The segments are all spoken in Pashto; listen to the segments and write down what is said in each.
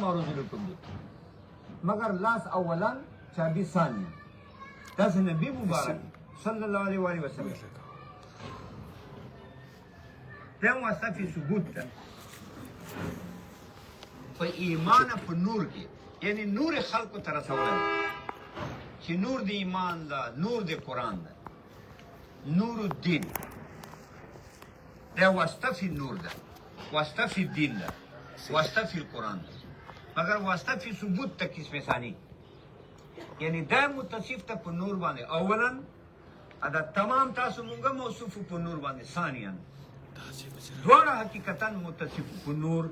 معروض لكم دي مگر لاس اولا چابي ثانيا داس نبي مبارك صلى الله عليه وآله وسلم دا واسطه فی ثبوت ده په ایمان په نور کې یعنی نور خلقو ته رسول چې نور د ایمان ده نور د قرآن ده نور الدین دا واسطه فی نور ده واسطه فی الدین ده واسطه فی القرآن ده مگر واسطه فی ثبوت ته قسم ثانی یعنی دا متصف ته په نور باندې اولا دا تمام تاسو مونږه موصوف په نور باندې ثانیا دواړه حقیقتا متصف په نور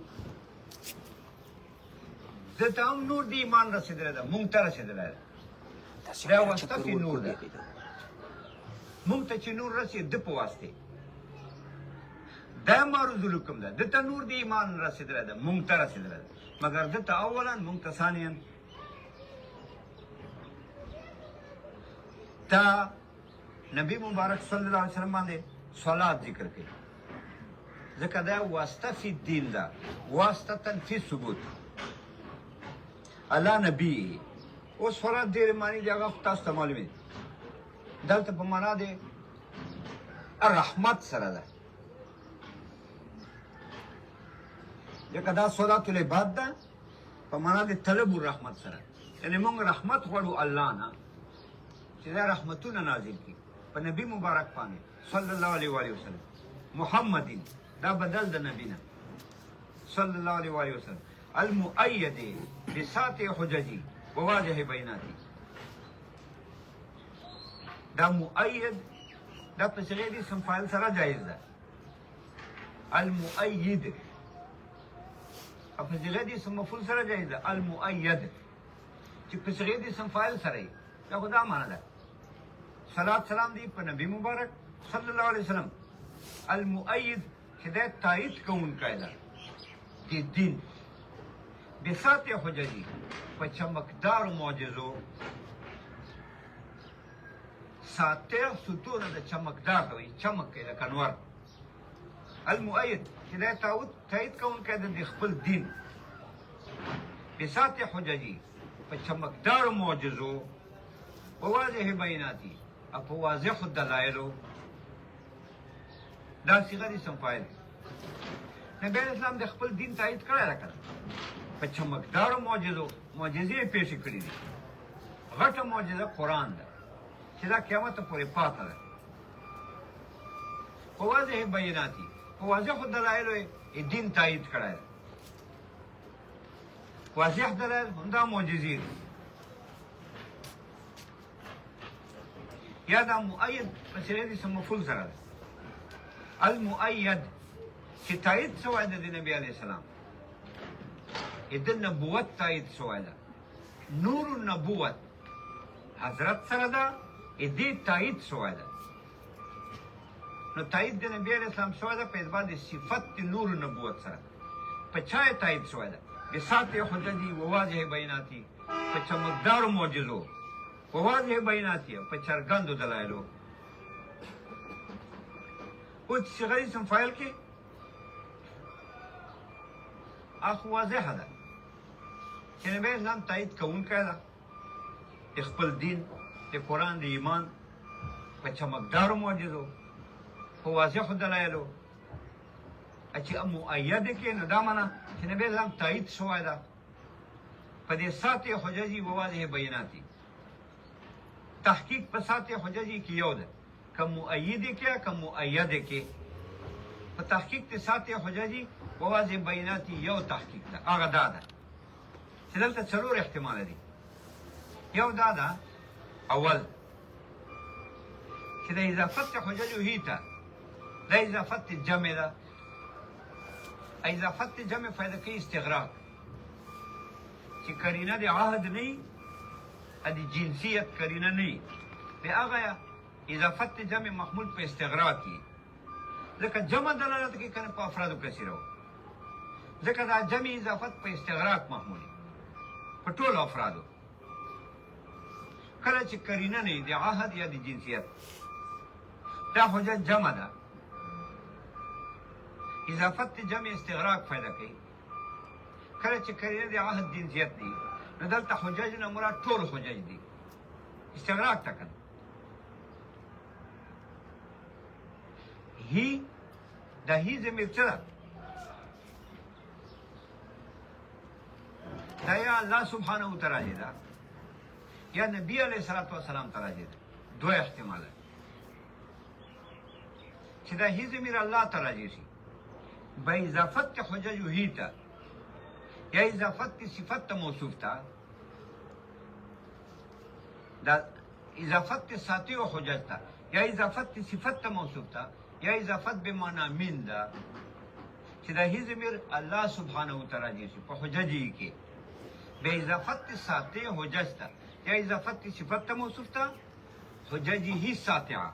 دته هم نور دی ایمان رسیدلی ده مونږ ته رسیدلی ده دا واسطه فی نور ده مونږ ته چې نور رسید د په واسطې دا معروض لکم ده دته نور دی ایمان رسیدلی ده مونږ ته رسیدلی ده مگر دته اولا مونږ ته ثانیا تا نبی مبارک صلی الله علیه وسلم باندې صلات ذکر کړي ځکه دا واسطه فی الدین ده واسطه فی ثبوت الله نبی اوس صلات ډېرې معنی دي هغه تاسو ته معلومې دي دلته په معنا د رحمت سره ده ځکه دا صلات العباد ده په معنا د طلب الرحمت سره یعنی موږ رحمت غواړو الله نه چې دا رحمتونه نازل کړي په نبی مبارک باندې صلی الله علیه و وسلم محمدین دا بدل د نبی نه صلی الله علیه و وسلم المؤید بساط حججی وواضح بیناتی دا مؤید دا په صيغه د اسم فاعل سره جایز ده المؤید په صيغه د اسم مفعول سره جایز ده المؤید چې په صيغه د اسم فاعل سره دا خدا معنا ده صلات سلام دی په نبی مبارک صلی الله علیه وسلم المؤید هدایت تایید کوونکی ده د دین بساط حججی په چمکدار معجزو ساتر ستون د چمکدار ته وایي چمک کوي لکه انوار المؤید هدایت تایید کوونکی ده د خپل دین بساط حججی په چمکدار معجزو وواضح بیناتی په واضح دلایلو دا صيغه د اسم فاعل نبی اسلام د خپل دین تایید کړی ده کنه په چمکدارو معجزې پیښې کړي دي غټه معجزه قرآن ده چې دا قیامت پورې پاته ده په واضح بیناتی په واضح دلایلو یې دین تایید کړی ده واضح دلایل همدا معجزې دي یا دا مؤید په صيغه د اسم مفعول سره ده المؤید چې تایید شوی ده د نبي علیه السلام د نبوت تایید شوی ده نور النبوت حضرت سره ده دې تایید شوی ده نو تایید د نبي علیه السلام شوی ده په اعتبار د صفت د نور النبوت سره په چا یې تایید شوی ده بساط حججی وواضح بیناتی په چمکدارو معجزو وواضح بیناتی په څرګندو دلایلو اوس صيغه اسم فاعل کې اخ واضحه ده چې نبی اسلام تایید کوونکی ده د خپل دین د قرآن د ایمان په چمکدارو معجزو په واضحو دلایلو چې مؤید کې نو دا معنا چې نبی اسلام تایید شوی ده په دې ساعت حججی وواضح بیناتی تحقیق په ساعت حججی کې یو ده که مؤید کې که مؤید کې په تحقیق د ساعت حججی وواضح بیناتی یو تحقیق ده هغه دا ده چې دلته څلور احتمال دي یو دا ده اول چې د اضافت حججو هیته د اضافت جمع ده اضافت جمع فایده کوي استغراق چې قرینه د عهد نه د جنسیت قرینه نه به هغه اضافت جمع محمول په استغراق کی ځکه جمع دلالت کوي کنه په افراد کثیرو ځکه دا جمع اضافت په استغراق محمول په ټول افرادو کله چې قرینه نه د عهد یا د جنسیت دا حجت جمع ده اضافت جمع استغراق فایده کوي کله چې کرینه د عهد دین زیات دي نو دلته حجج نه مراد ټول حجج دي استغراق ته کنه هی دا هی ضمیر څه ده دا یا الله سبحانه وتعالی ده یا نبی علیه الصلاة والسلام ته راځي دوه احتمال چې دا هی ضمیر الله ته راځي شي به اضافت حجج هی ته یا اضافت صفت موصوف ته دا اضافت ساتي او حجج ته یا اضافت صفت موصوف ته یا اضافت به معنا من ده چې دا هی ضمیر الله سبحانه وتعالی شي په حججی کې به اضافت ساتي حجج ته یا اضافت صفت موصوف ته حججی هی ساتعه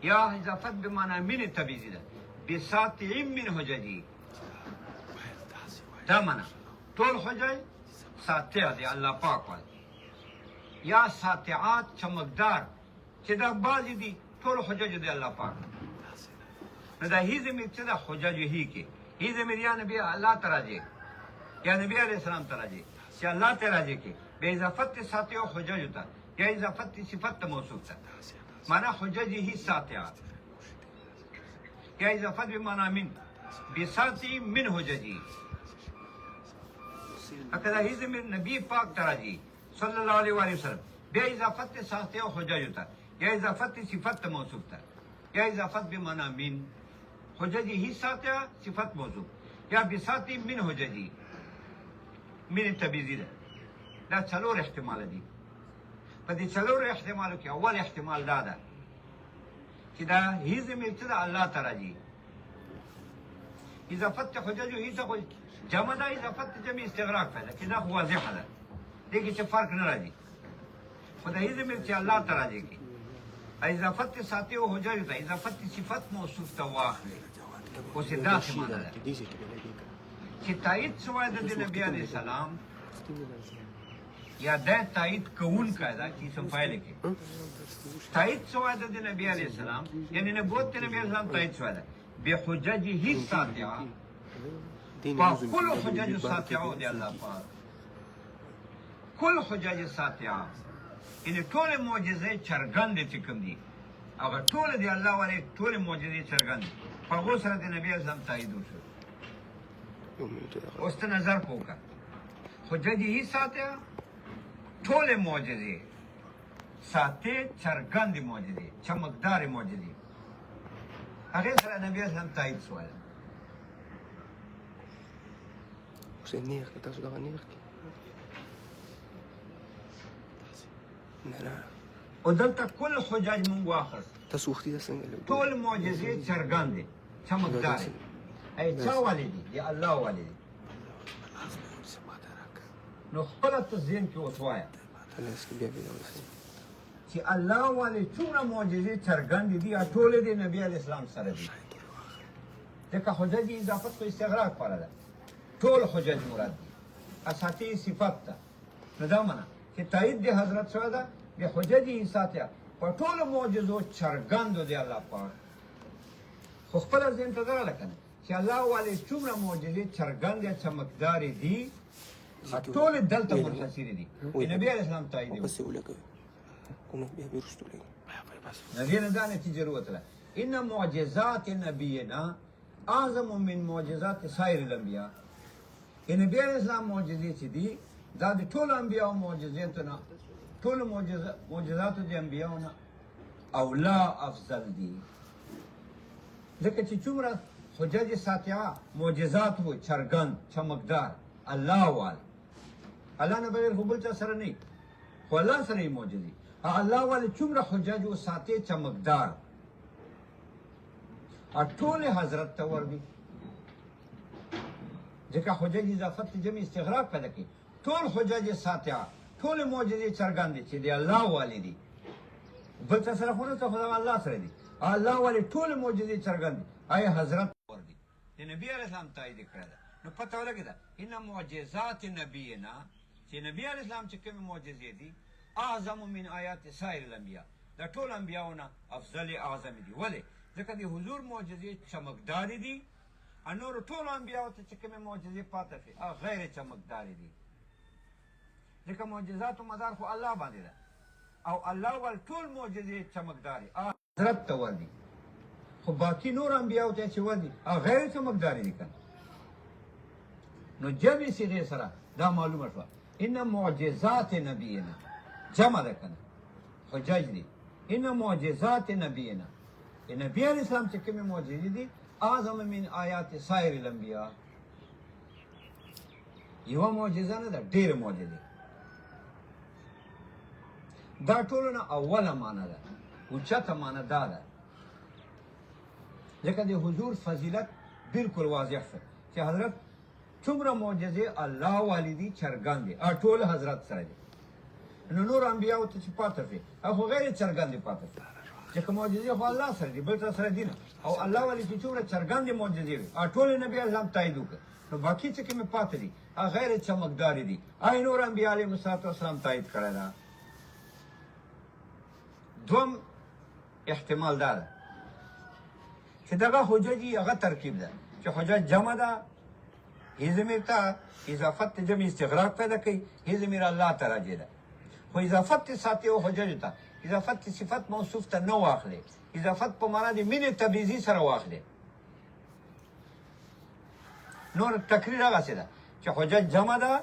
یا اضافت به معنا من تبعیضی ده بساتع من حججی دا معنا ټول حجج ساتع دی الله پاک وایي یا ساتعات چمکدار چې دا بعضې دي ټول حجج دی الله پاک نو دا هی ضمیر څه ده حجج هی کې هی ضمیر یا نبی الله ته راځي یا نبی علیه السلام ته راځي چې الله ته راځي کې به اضافت ساتع او حجج ته یا اضافت صفت موصوف ته معنا حجج هی ساتعات یا اضافت به معنا من بساتع من حججی اکدا هی ضمیر نبی پاک ته راځي صلی الله علیه و وسلم بیا اضافت ساتع او حجج ته یا اضافت صفت موصوف ته یا اضافت به معنا من حججی هی ساتع صفت موصوف یا بساتع من حججی من تبعیضی ده دا څلور احتمال دي په دې څلور احتمالو کې اول احتمال دا ده چې دا هی ضمیر څه ده الله ته راځي اضافت حجج هی ته جمع ده اضافت جمع استغراق پیدا کې دا خو واضحه ده دې کې څه فرق نه راځي خو دا هی ضمیر چې الله ته راځي کې اضافت ساتي او حجج ته اضافت صفت موصوف ته واخلي اوس دا څه معنا ده چې تایید شوی د نبی علیه السلام یا د تایید کوونکی ده چې اسم فاعل کې تایید شوی د نبی علیه السلام یعنی نبوت د نبی علیه السلام تایید شوی ده بحججه الساطعه فكل حجج ساطعه دی الله پاک کل حجج ساطعه یعنی ټول معجزې چرګندې چې کوم دي هغه ټول دی الله ولې ټول معجزې چرګندې په هغو سره د نبي علیه السلام تایید وشو اوس ته نظر پوکه حجج هی ساطعه ټول معجزې ساطع چرګندې معجزې چمکدارې معجزې هغې سره نبي علیه السلام تایید شوی حسین نیغ کې تاسو دغه نیغ کې نه او دلته کل حجج مونږ واخست تاسو وختي ده څنګه ټول معجزې څرګندې چمکدارې ای چا والې دي د الله والې دي نو خپله ته ذهن کې اوس وایه چې الله والې څومره معجزې څرګندې دي ټولې د نبي علیه السلام سره دي ځکه حجج اضافت خو استغراق پاره ده ټول حجج مراد دي اساطی صفت ته نو دا معنا چې تایید د حضرت شوی ده د حجج ساتیا په ټولو معجزو څرګندو دی الله پاک خو خپله ذهن ته درغله که نه چې الله والې څومره معجزې څرګندې چمکدارې دي ټولې دلته منحصرې دي د نبي علیه السلام تایید یې نبی نه دا نتیجه راوتله ان معجزات نبینا اعظم من معجزات سایر الانبیاء نبی علیه السلام معجزې چې دي دا د ټولو انبیاو معجزاتو نه ټولو معجزاتو د انبیاو نه اولا افضل دي ځکه چې څومره حجج ساطعه معجزات وو څرګند چمکدار الله وال الله نه بغیر خو بل چا سره نه خو الله سره یې معجزې الله والې څومره حجج و ساطع چمکدار ټولې حضرت ته ورځي ځکه حجج اضافت جمع استغراق پیدا کوي ټول حجج ساطعه ټولې معجزې څرګندې چې د الله والې دي بل چا سره خو نه ته خو الله سره دي الله والې ټولې معجزې څرګندې آیا حضرت ورځي د نبي علیه السلام تایید یې کړی ده نو پته ولګېده ان معجزات نبینا چې نبي علیه السلام چې کومې معجزې دي اعظم من آیات سایر الانبیاء د ټولو انبیاو نه افضل اعظم دي ولې ځکه د حضور معجزې چمکدارې دي نورو ټولو انبیاو ته چې کومې معجزې پاته شوې هغه غیر چمکدارې دي ځکه معجزاتو مدار خو الله باندې ده او الله ول ټول معجزې چمکدارې حضرت ته ور دي خو باقي نور انبیاو ته چې ور دي هغه غیر چمکدارې دي که نو جمع صیغې سره دا معلومه شوه ان معجزات نبینا جمع ده که نه حجج دي ان معجزات نبینا نبی علیه السلام چې کومې معجزې دي اعظم من آیات سایر الانبیاء یوه معجزه نه ده ډېرې معجزې دا ټولو نه اوله معنی ده اوچته معنی دا ده ځکه د حضور فضیلت بالکل واضح شو چې حضرت څومره معجزې الله والی دي څرګند دي ټول حضرت سره دي نو نور انبیاو ته چې پاته شي هغه غیر څرګندې پاته شي ځکه معجزې خو الله سره دي بل چا سره دي نه او الله والی چې څومره څرګندې معجزې وي ټول نبي اسلام تایید وکړه نو باقي چې کومې پاته دي هغه غیر چمکدارې دي نور انبیا علیهم السلام تایید کړی ده دوم احتمال دا ده چې دغه حججي هغه ترکیب ده چې حجج جمع ده هی ضمیر ته اضافت جمع استغراق پیدا کوي هی ضمیر الله ته راجع ده خو اضافت ساتي او حجج ته اضافت صفت موصوف ته نه واخلي اضافت په معنا د مینې تبعیضي سره واخلي نور تقریر هغه څه ده چې حجج جمع ده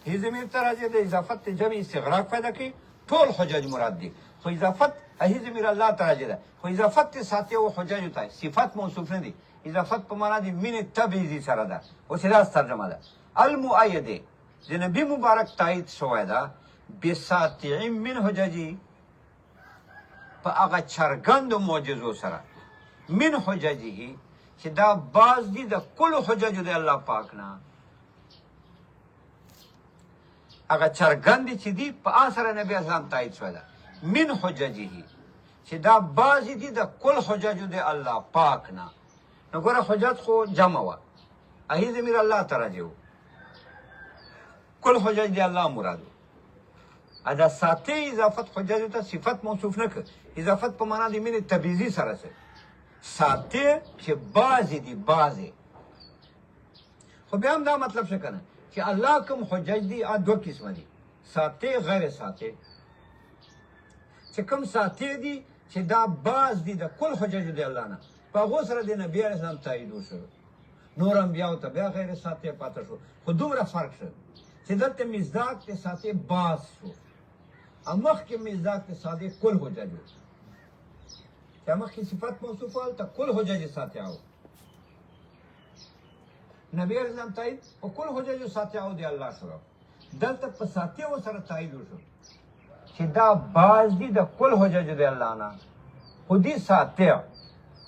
هی ضمیر ته راجع ده اضافت جمع استغراق پیدا کوي ټول حجج مراد دي خو اضافت هی ضمیر الله ته راجع ده خو اضافت ساتي او حجج ته صفت موصوف نه دي اضافت په معنا د مینې تبعیضي سره ده اوس دا ترجمه ده المؤیده د نبی مبارک تایید شوی ده بساطع من حججی په هغه څرګندو معجزو سره من حججه چې دا باز دي د کل حججو د الله پاک نه هغه څرګندې چې دي په هغه سره نبي اسلام تایید شوی ده من حججه چې دا باز دي د کل حججو د الله پاک نه نو ګوره حجت خو جمع وه هغې ضمیر الله ته راجع و کل حجج د الله مراد و دا ساتې اضافت حججو ته صفت موصوف نه کړ اضافت په معنا د مینې تبعیضي سره سه ساتې چې بعضې دي بعضې خو بیا هم دا مطلب شه که نه چې الله کوم حجج دي دوه قسمه دي ساتې غیر ساتې چې کوم ساتې دي چې دا بعض دي د کل حججو د الله نه په هغو سره د نبي علیه السلام تایید وشو نور انبیاو ته بیا غیر ساتې پاته شو خو دومره فرق شو چې دلته مصداق د ساتې باز شو مخکې مصداق د ساتې کل حجج و چې مخکې صفت موصوفه هلته کل حجج ساتیا و نبي علیه السلام تایید په کل حججو ساتیا و د الله سره دلته په ساتیو سره تایید وشو چې دا باز دي د کل حججو د الله نه خو دې ساتیا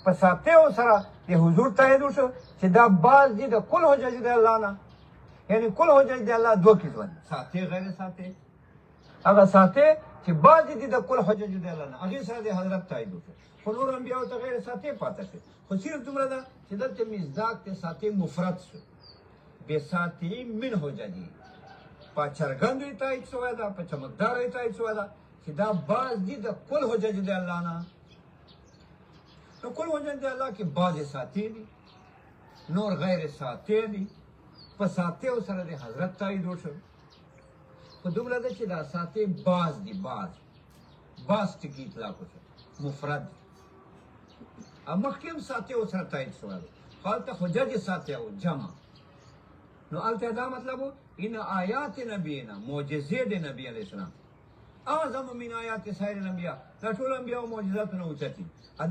په ساتیو سره د حضور تایید وشو چې دا باز دي د کل حجج د الله نه یعنی کل حجج د الله دوه قسمه دي ساتې غیر ساتې هغه ساتې چې باز دي د کل حجج د الله نه هغې سره د حضرت تایید وشو خو نور انبیاو ته غیر ساتې پاته شي خو صرف دومره ده چې دلته مصداق د ساتې مفرد شو بساتې من حججي په څرګندو یې تایید شوی ده په چمکدارو یې تایید شوی ده چې دا باز دي د کل حجج د الله نه نو کل حجج د الله کې بعضې ساتې دي نور غیر ساتې دي په ساتیو سره د حضرت تایید وشو خو دومره ده چې دا ساتې باز دي باز ټکي اطلاق وشو مفرد دي مخکې هم ساتیو سره تایید شوی دی خو هلته حجج ساتیا و جمع نو هلته دا مطلب و این آیات نبینا معجزې د نبي علیه السلام اعظم من آیات سایر الانبیاء دا ټول انبیاء معجزاتونه اوچت دي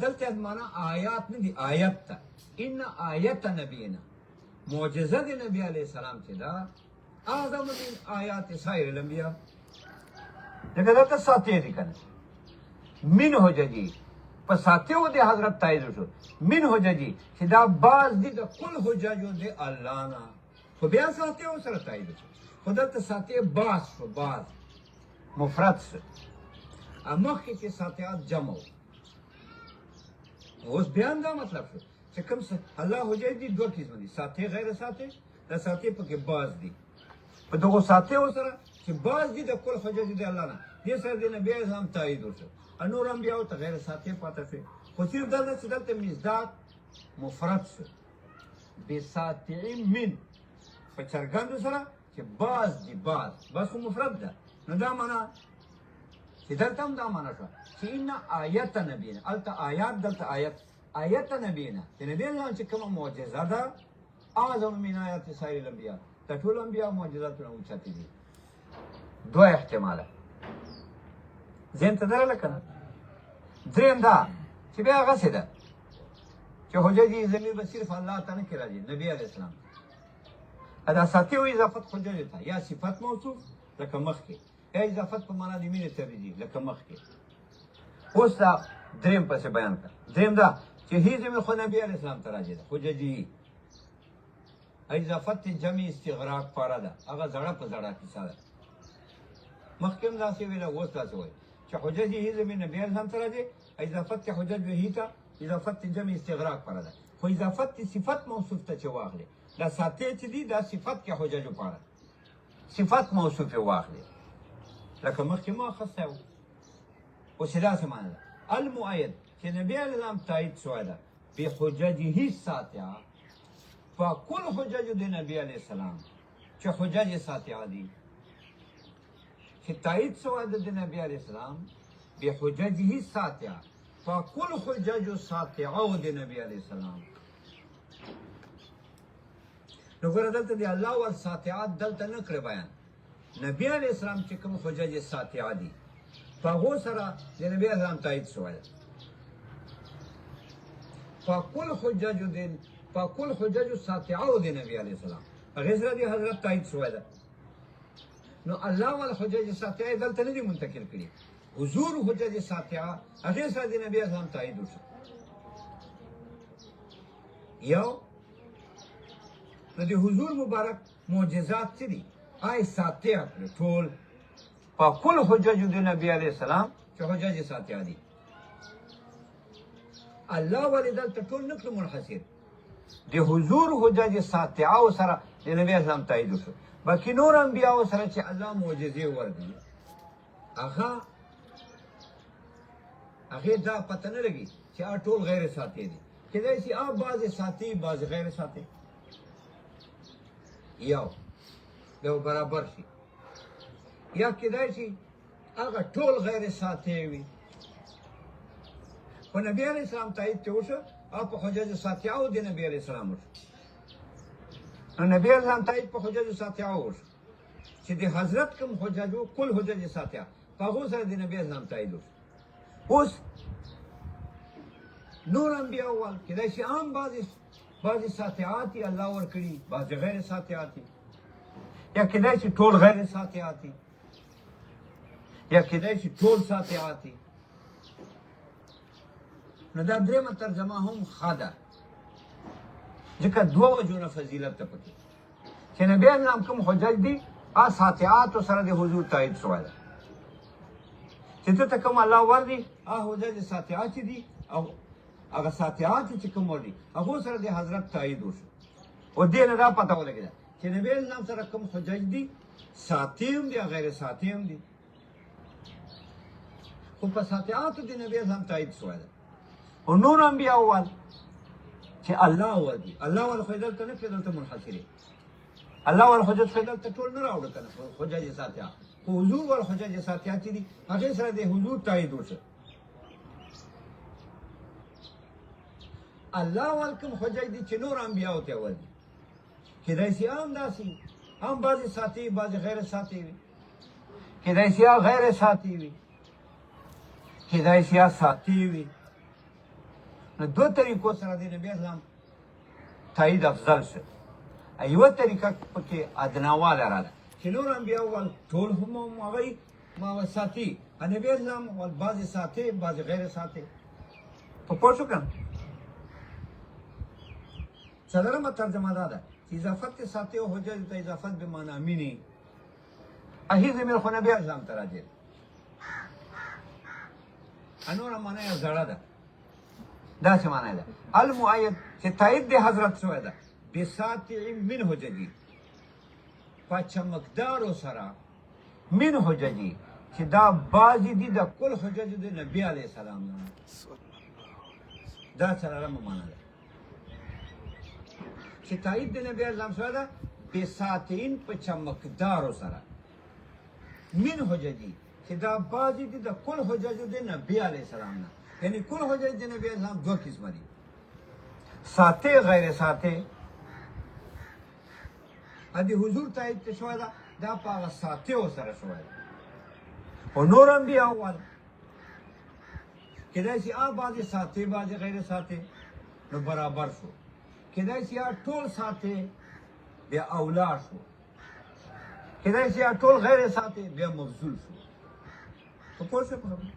دلته معنا آیات نه دي آیت ته ان آیت نبینا معجزه د نبی علیه السلام چې دا اعظم من آیات سایر الانبیاء لکه دلته ساتې دي که نه من حججي په ساتیو د حضرت تایید وشو من حججي چې دا باز دي د کل حججو د الله نه خو بیا ساتیو سره تایید وشو خو دلته ساتې باز شو باز مفرد شو مخکې چې ساتیات جمع و اوس بیا هم دا مطلب شو چې کوم الله حجج دي دوه قسمه دي ساتې غیر ساتې دا ساتې پکې باز دي په دغو ساتیو سره چې باز دي د کل حجج د الله نه دې سره د نبي علیه السلام تایید وشو نور انبیاو ته غیر ساتې پاته شوې خو صرف دا ده چې دلته مصداق مفرد شو بساطع من په څرګندو سره چې باز دی باز خو مفرد ده نو دا معنا چې دلته هم دا معنا شوه چې ان آیت نبینا هلته آیات دلته آیت نبینا چې نبي اسلام چې کومه معجزه ده اعظم من آیات سایر الانبیاء د ټولو انبیاء معجزاتونه اوچتې دي دوه احتماله ذهن ته درغله که نه درېیم دا چې بیا هغسې ده چې حجج ضمیر به صرف الله ته نه کې راځي نبي علیه السلام دا ساتي او اضافت حجج ته یا صفت موصوف لکه مخکې یا اضافت په معنا د مینې ته راځي لکه مخکې اوس دا درېیم پسې بیان کړه درېیم دا چې هی ضمیر خو نبي علیه السلام ته راځي ده حججي اضافت جمع استغراق پاره ده هغه زړه په زړه کیسه ده مخکې هم داسې ویله اوس داسې وایي چې حجج هی ضمیر نبي علیه السلام ته راځي اضافت حجج به هی ته اضافت جمع استغراق پاره ده خو اضافت صفت موصوف ته چې واخلې دا ساتي چې دي دا صفت کې حجج پاره صفت موصوف واخلې لکه مخکې ما خصه و اوس داسې معنی ده المؤید چې نبي علیه السلام تایید شوی ده بحججه الساطعه فکل حجج د نبی علیه السلام چې حجج ساطعه دي چې تایید شوی ده د نبی علیه السلام بحججه الساطعه فکل حجج ساطعه د نبی علیه السلام نو ګوره دلته د الله ول ساطعات دلته نه کړی بیان نبی علیه السلام چې کوم حجج ساطعه دي په هغو سره د نبی علیه السلام تایید شوی ده فکل حجج ساطعه د نبی علیه السلام هغې سره د حضرت تایید شوی ده نو الله ول حجج ساطعه دلته نه دي منتقل کړي حضور حجج ساطعه هغې سره د نبي اسلام تایید وشو یو نو د حضور مبارک معجزات څه دي آی ساطعه کړي ټول په کل حجج د نبي علیه السلام چې حجج ساطعه دي الله ولې دلته ټول نه کړو منحصر د حضور حجج ساطعه سره د نبي اسلام تایید وشو باقي نور انبیاء سره چې الله معجزې ورکړي هغې دا پته نه لګي چې ټول غیر ساطع دي کیدای شي بعضې ساطع بعضې غیر ساطع یو دا برابر شي یا کیدای شي هغه ټول غیر ساطع وي خو نبي علیه السلام تایید ته وشو او په حجج ساطعه د نبي علیه السلام وشو نو نبي علیه السلام تایید په حجج ساطعه وشو چې د حضرت کوم حجج کل حجج ساطعه په هغو سره د نبي علیه السلام تایید وشو اوس نور انبیاء وال کیدای شي عام بعضې ساطعات دي الله ورکړي بعضې غیر ساطعات دي یا کیدای شي ټول غیر ساطعات دي یا کیدای شي ټول ساطعات دي نو دا درېیمه ترجمه هم ښه ده ځکه دوه وجونه فضیلت ته پکې چې نبي اسلام کوم حجج دي ساطعاتو سره د حضور تایید شوی ده چې ته ته کوم الله ور دي حجج ساطعات چې دي او هغه ساطعات چې کوم ور دي هغو سره د حضرت تایید وشو او دې نه دا پته ولګېده چې نبي اسلام سره کوم حجج دي ساطع هم دي غیر ساطع هم دي خو په ساطعاتو د نبي اسلام تایید شوی ده او نور انبیاء وال چې الله ور دي الله ول خو دلته نه کړي دلته منحصرې الله ول حجج خو دلته ټول نه راوړه که نه حجج ساطعه خو حضور ول حجج ساطعه چې دي هغې سره د حضور تایید وشو الله ول کوم حجج دي چې نور انبیاءو ته ور دي کیدای شي هم داسې هم بعضې ساطع بعضې غیر ساطع وي کیدای شي غیر ساطع وي کیدای شي ساطع وي نو دو طریقو سره د نبي اسلام تایید افضل شو یوه طریقه پکې ادناواله راله چې نور انبیاء ول ټول هم هغوی ساطع نبي اسلام ول بعضې ساطع بعضې غیر ساطع په پوه شو که نه څلورمه ترجمه دا ده چې اضافت ساطع او حجج ته اضافت به معنا مینې هغې ضمیر خو نبي اسلام ته راځي نوره معنا یې زړه ده داسې معنا ده المؤید چې تایید د حضرت شوی ده بساطع من حججي په چمکدارو سره من حججي چې دا بعضې دي د کل حجج د نبي علیه السلام نه دا څلورمه معنا ده چې تایید د نبی اسلام سره ده بساتین په چمکدارو سره من حججي چې دا بعضې دي د کل حججو د نبي علیه السلام نه یعنی کل حجج د نبی اسلام دوه قسمه دي ساتې غیر ساتې د حضور تایید ته شوی ده دا په هغه ساتېو سره شوی ده خو نور انبیاء والا کېدای شي بعضې ساتې بعضې غیر ساتې نو برابر شو کېدای شي ټول ساتې بیا اولا شو کېدای شي ټول غیر ساتې بیا مفضول شو په پوه شوې په خبره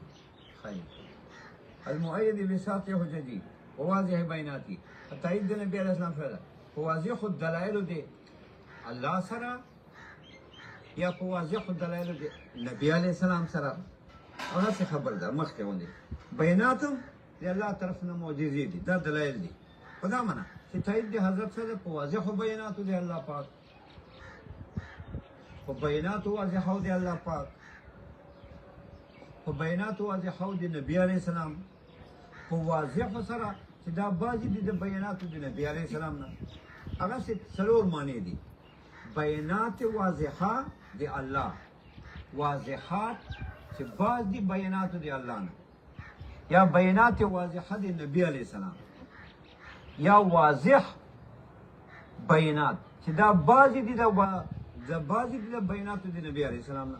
ښایي المؤید بساتې حججي وواضح بیناتي تایید د نبي علیه السلام سره ده په واضحو دلایلو دی الله سره یا په واضحو دلایلو د نبي علیه السلام سره هغسې خبر ده مخکې غوندې بیانات هم د الله طرف نه معجزې دي دا دلایل دي په دا معنا چې تایید د حضرت سره په واضحو بیاناتو د الله پاک په بیاناتو واضحو د الله پاک په بیاناتو واضحو د نبي علیه السلام په واضحو سره چې دا بعضې دي د بیاناتو د نبي علیه السلام نه هغسې څلور معنی دي بیانات واضحه د الله واضحات چې بعض دي بیاناتو د الله نه یا بیانات واضحه د نبی علیه السلام یا واضح بیانات چې دا بعضې دي د بعضې دي د بیاناتو د نبی علیه السلام نه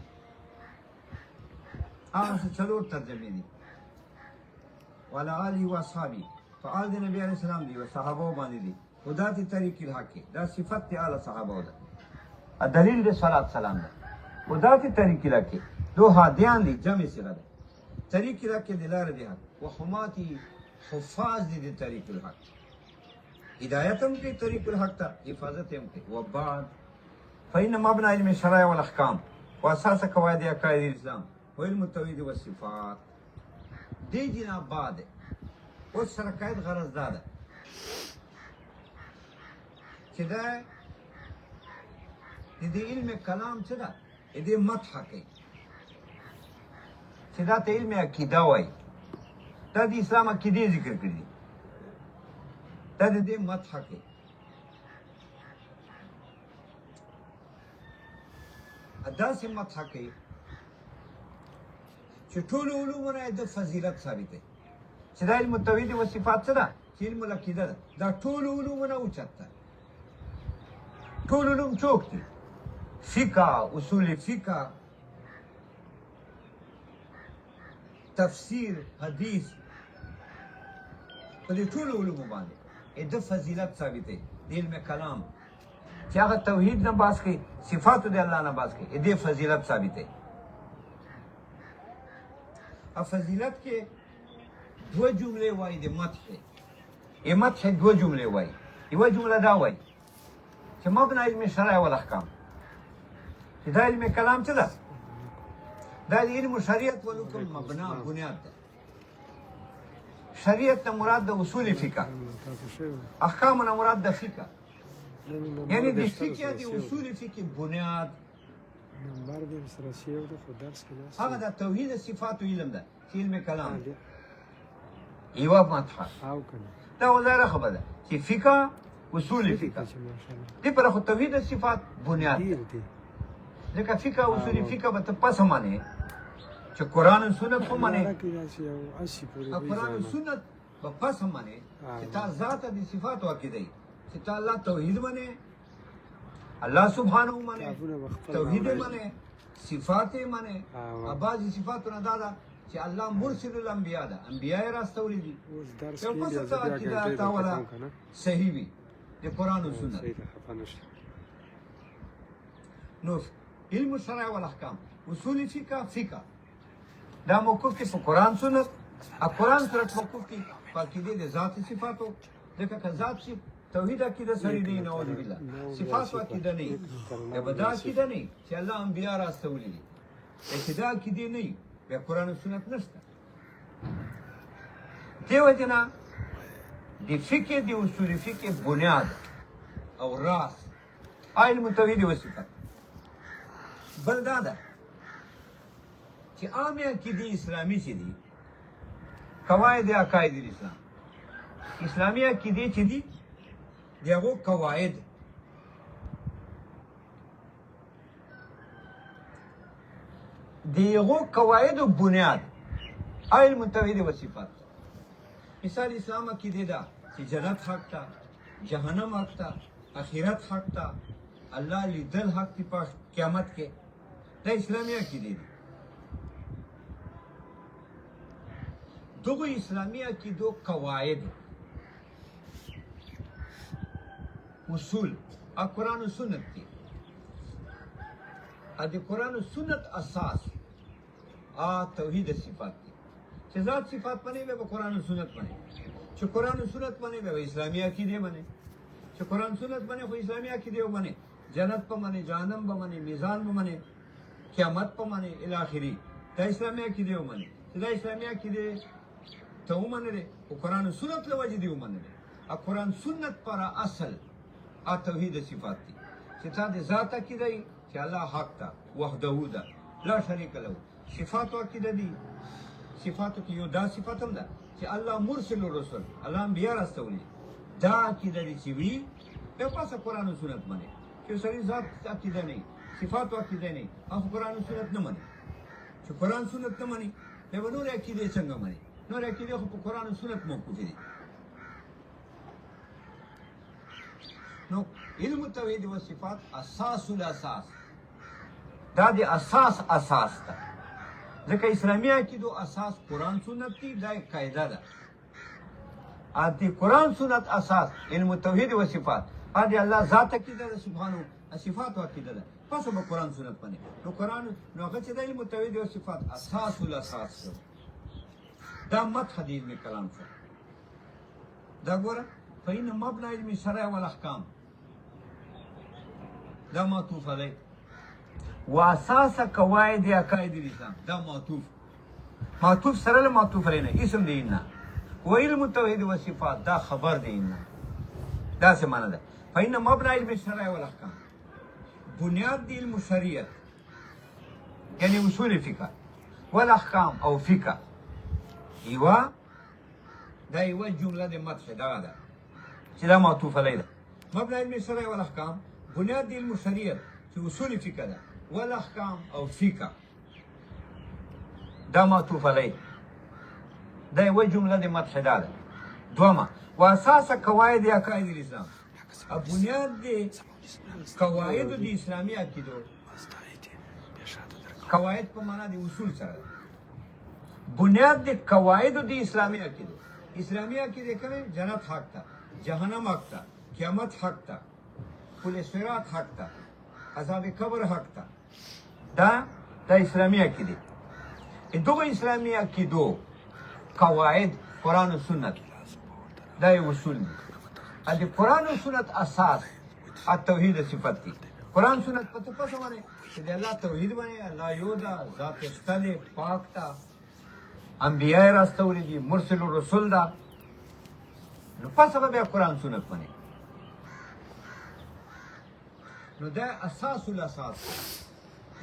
هغه څلور ترجمې دي وعلى آله واصحابه فعال د نبی علیه السلام دي و صحابه باندې دي خداتي طریق الحق دا صفت د اعلی صحابه ده دلیل د صلات سلام ده خداتي طریق الحق دو هادیان دي جمع صيغه ده طریق الحق د لار دي حق وحماتي حفاظ دي د طریق الحق هدایت هم کوي طریق الحق ته حفاظت هم کوي وبعد فإن مبنى علم الشرائع والأحكام وأساس قواعد عقائد الإسلام وعلم التوحيد والصفات دي جناب بعد اوس سره قاعد غرض ده چې دا د دې علم کلام څه ده د دې مدح کوي چې دا ته علم عقیده وایي دا د اسلام عقیدې ذکر کړي دا د دې مدح کوي داسې مدح کوي چې ټولو علومو نه د فضیلت ثابت دی چې دا علم التوحید و صفات څه ده چې علم العقیده ده دا ټولو علومو نه اوچت ده ټول علوم څوک دي فقه اصول فقه تفسیر حدیث په دې ټولو علومو باندې د فضیلت ثابت دی د علم کلام چې هغه توحید نه باز کوي صفاتو د الله نه باز کوي د فضیلت ثابت دی فضیلت کې دوه جملې وایي د مدح مدح دوه جملې وایي یوه جمله دا وایي چې مبنى علم الشرائع والاحکام چې دا علم کلام څه ده دا د علم شریعت والحکم مبنا بنیاد ده شریعت نه مراد د اصول فقه احکام نه مراد د فقه یعنی د فقه د اصول فقه بنیاد هغه د توحید صفات علم ده چې علم کلام یوه مدحه دا وزاره خبره ده چې فقه اصول فقه دې پر خو توحید صفات بنیاد ده ځکه فقه اصول فقه به ته پس معنی چې قرآن او سنت خو معنی قرآن او سنت به پس معنی چې تا ذات د صفات عقیده چې تا الله توحید معنی الله سبحانه معنی توحید معنی صفات معنی بعضی صفاتونه دا ده چې الله مرسل الانبیاء ده انبیاء راستوري دي یو پس ته عقیده تا ولا صحیح وي د قرآن او سنت نو علم الشرع والاحکام اصول فقه دا موقوف کې په قرآن سنت قرآن سره موقوف کې په عقیده د ذات صفاتو ځکه که ذات شي توحید عقیده سړی نه نعوذ بالله صفات عقیده نه یا به دا عقیده نه چې الله انبیاء راستولي دي چې دا عقیده نه بیا قرآن او سنت نشته دې وجه نه د فقه د اصول فقه بنیاد او راس علم توحید و صفات بل دا ده چې عامې عقیدې اسلامي چې دي قواعد عقاید الاسلام اسلامي عقیدې چې دي د د هغو قواعد د هغو قواعدو بنیاد علم توحید و صفات مثال اسلام عقیده ده چې جنت حق ده جهنم حق ده آخرت حق ده الله لیدل حق دی په قیامت کې دا اسلامي عقیده دي دغه اسلامي عقیدو قواعد اصول قرآن و سنت دي د قرآن و سنت اساس توحید صفات دي چې ذات صفات باندې به قرآن و سنت باندې چې قرآن و سنت باندې به اسلامي عقیده باندې چې قرآن سنت باندې خو اسلامي عقیده باندې جنت په باندې جهنم په باندې میزان په باندې قیامت په باندې الی اخره دا اسلامي عقیده باندې دا اسلامي عقیده ته ومنل او قرآن و سنت له وجې دی ومنل قرآن سنت پر اصل توحید صفات دي چې تا د ذات عقیده چې الله حق ده وحده ده لا شریک له صفات عقیده دي صفاتو کې یو دا صفات هم ده چې الله مرسل الرسل الله انبیاء راستولي دا عقیده دي چې وی په پاسه قرآن و سنت باندې چې سړي ذات عقیده نه صفات عقیده نه او قرآن و سنت نه مانی چې قرآن سنت نه مانی به نور عقیده څنګه مانی نور عقیده خو په قرآن و سنت موقوف دي نو علم توحید و صفات اساس الاساس دا دی اساس ده ځکه اسلامي عقیدو اساس قرآن سنت دی دا قاعده ده دی قرآن سنت اساس علم توحید و صفات دی الله ذات عقیده ده سبحانه صفات عقیده ده پس به قرآن سنت باندې نو قرآن نو هغه چې د علم توحید و صفات اساس الاساس دا مدح د علم کلام شو دا ګوره فإن مبنى علم الشرع والاحکام دا معطوف علی واساس قواعد عقاید الاسلام دا معطوف سره له معطوف علی نه اسم دی نه و علم التوحید و صفات دا خبر دی نه دا څه معنی ده فإن مبنى علم الشرع والاحکام بنیاد دی علم شریعت یعنی اصول فقه والاحکام او فقه ایوا دا یو جمله د مدح دا ده چې دا معطوف علی ده مبنى علم الشرع والاحکام بنیاد علم شریعت چې اصول فقه ده والاحکام او فقه دا معطوف علی دا یو جمله د مدح ده دوما واساس قواعد عقاید الاسلام بنیاد دی قواعد د اسلامي عقیدو قواعد په معنا د اصول سره بنیاد دی قواعد د اسلامي عقیدو اسلامي عقیده کوي جنت حق ده جهنم حق ده قیامت حق ده پل صراط حق ده عذاب قبر حق ده دا اسلامي عقیده دغه اسلامي عقیدو قواعد قرآن و سنت دا یو اصول دي د قرآن و سنت اساس التوحید صفت دي قرآن سنت پته پس باندې چې د الله توحید باندې الله یو ده ذات استل پاک ده انبیاء راستوري دي مرسل الرسل ده نو پس به قرآن سنت باندې نو دا اساس الاساس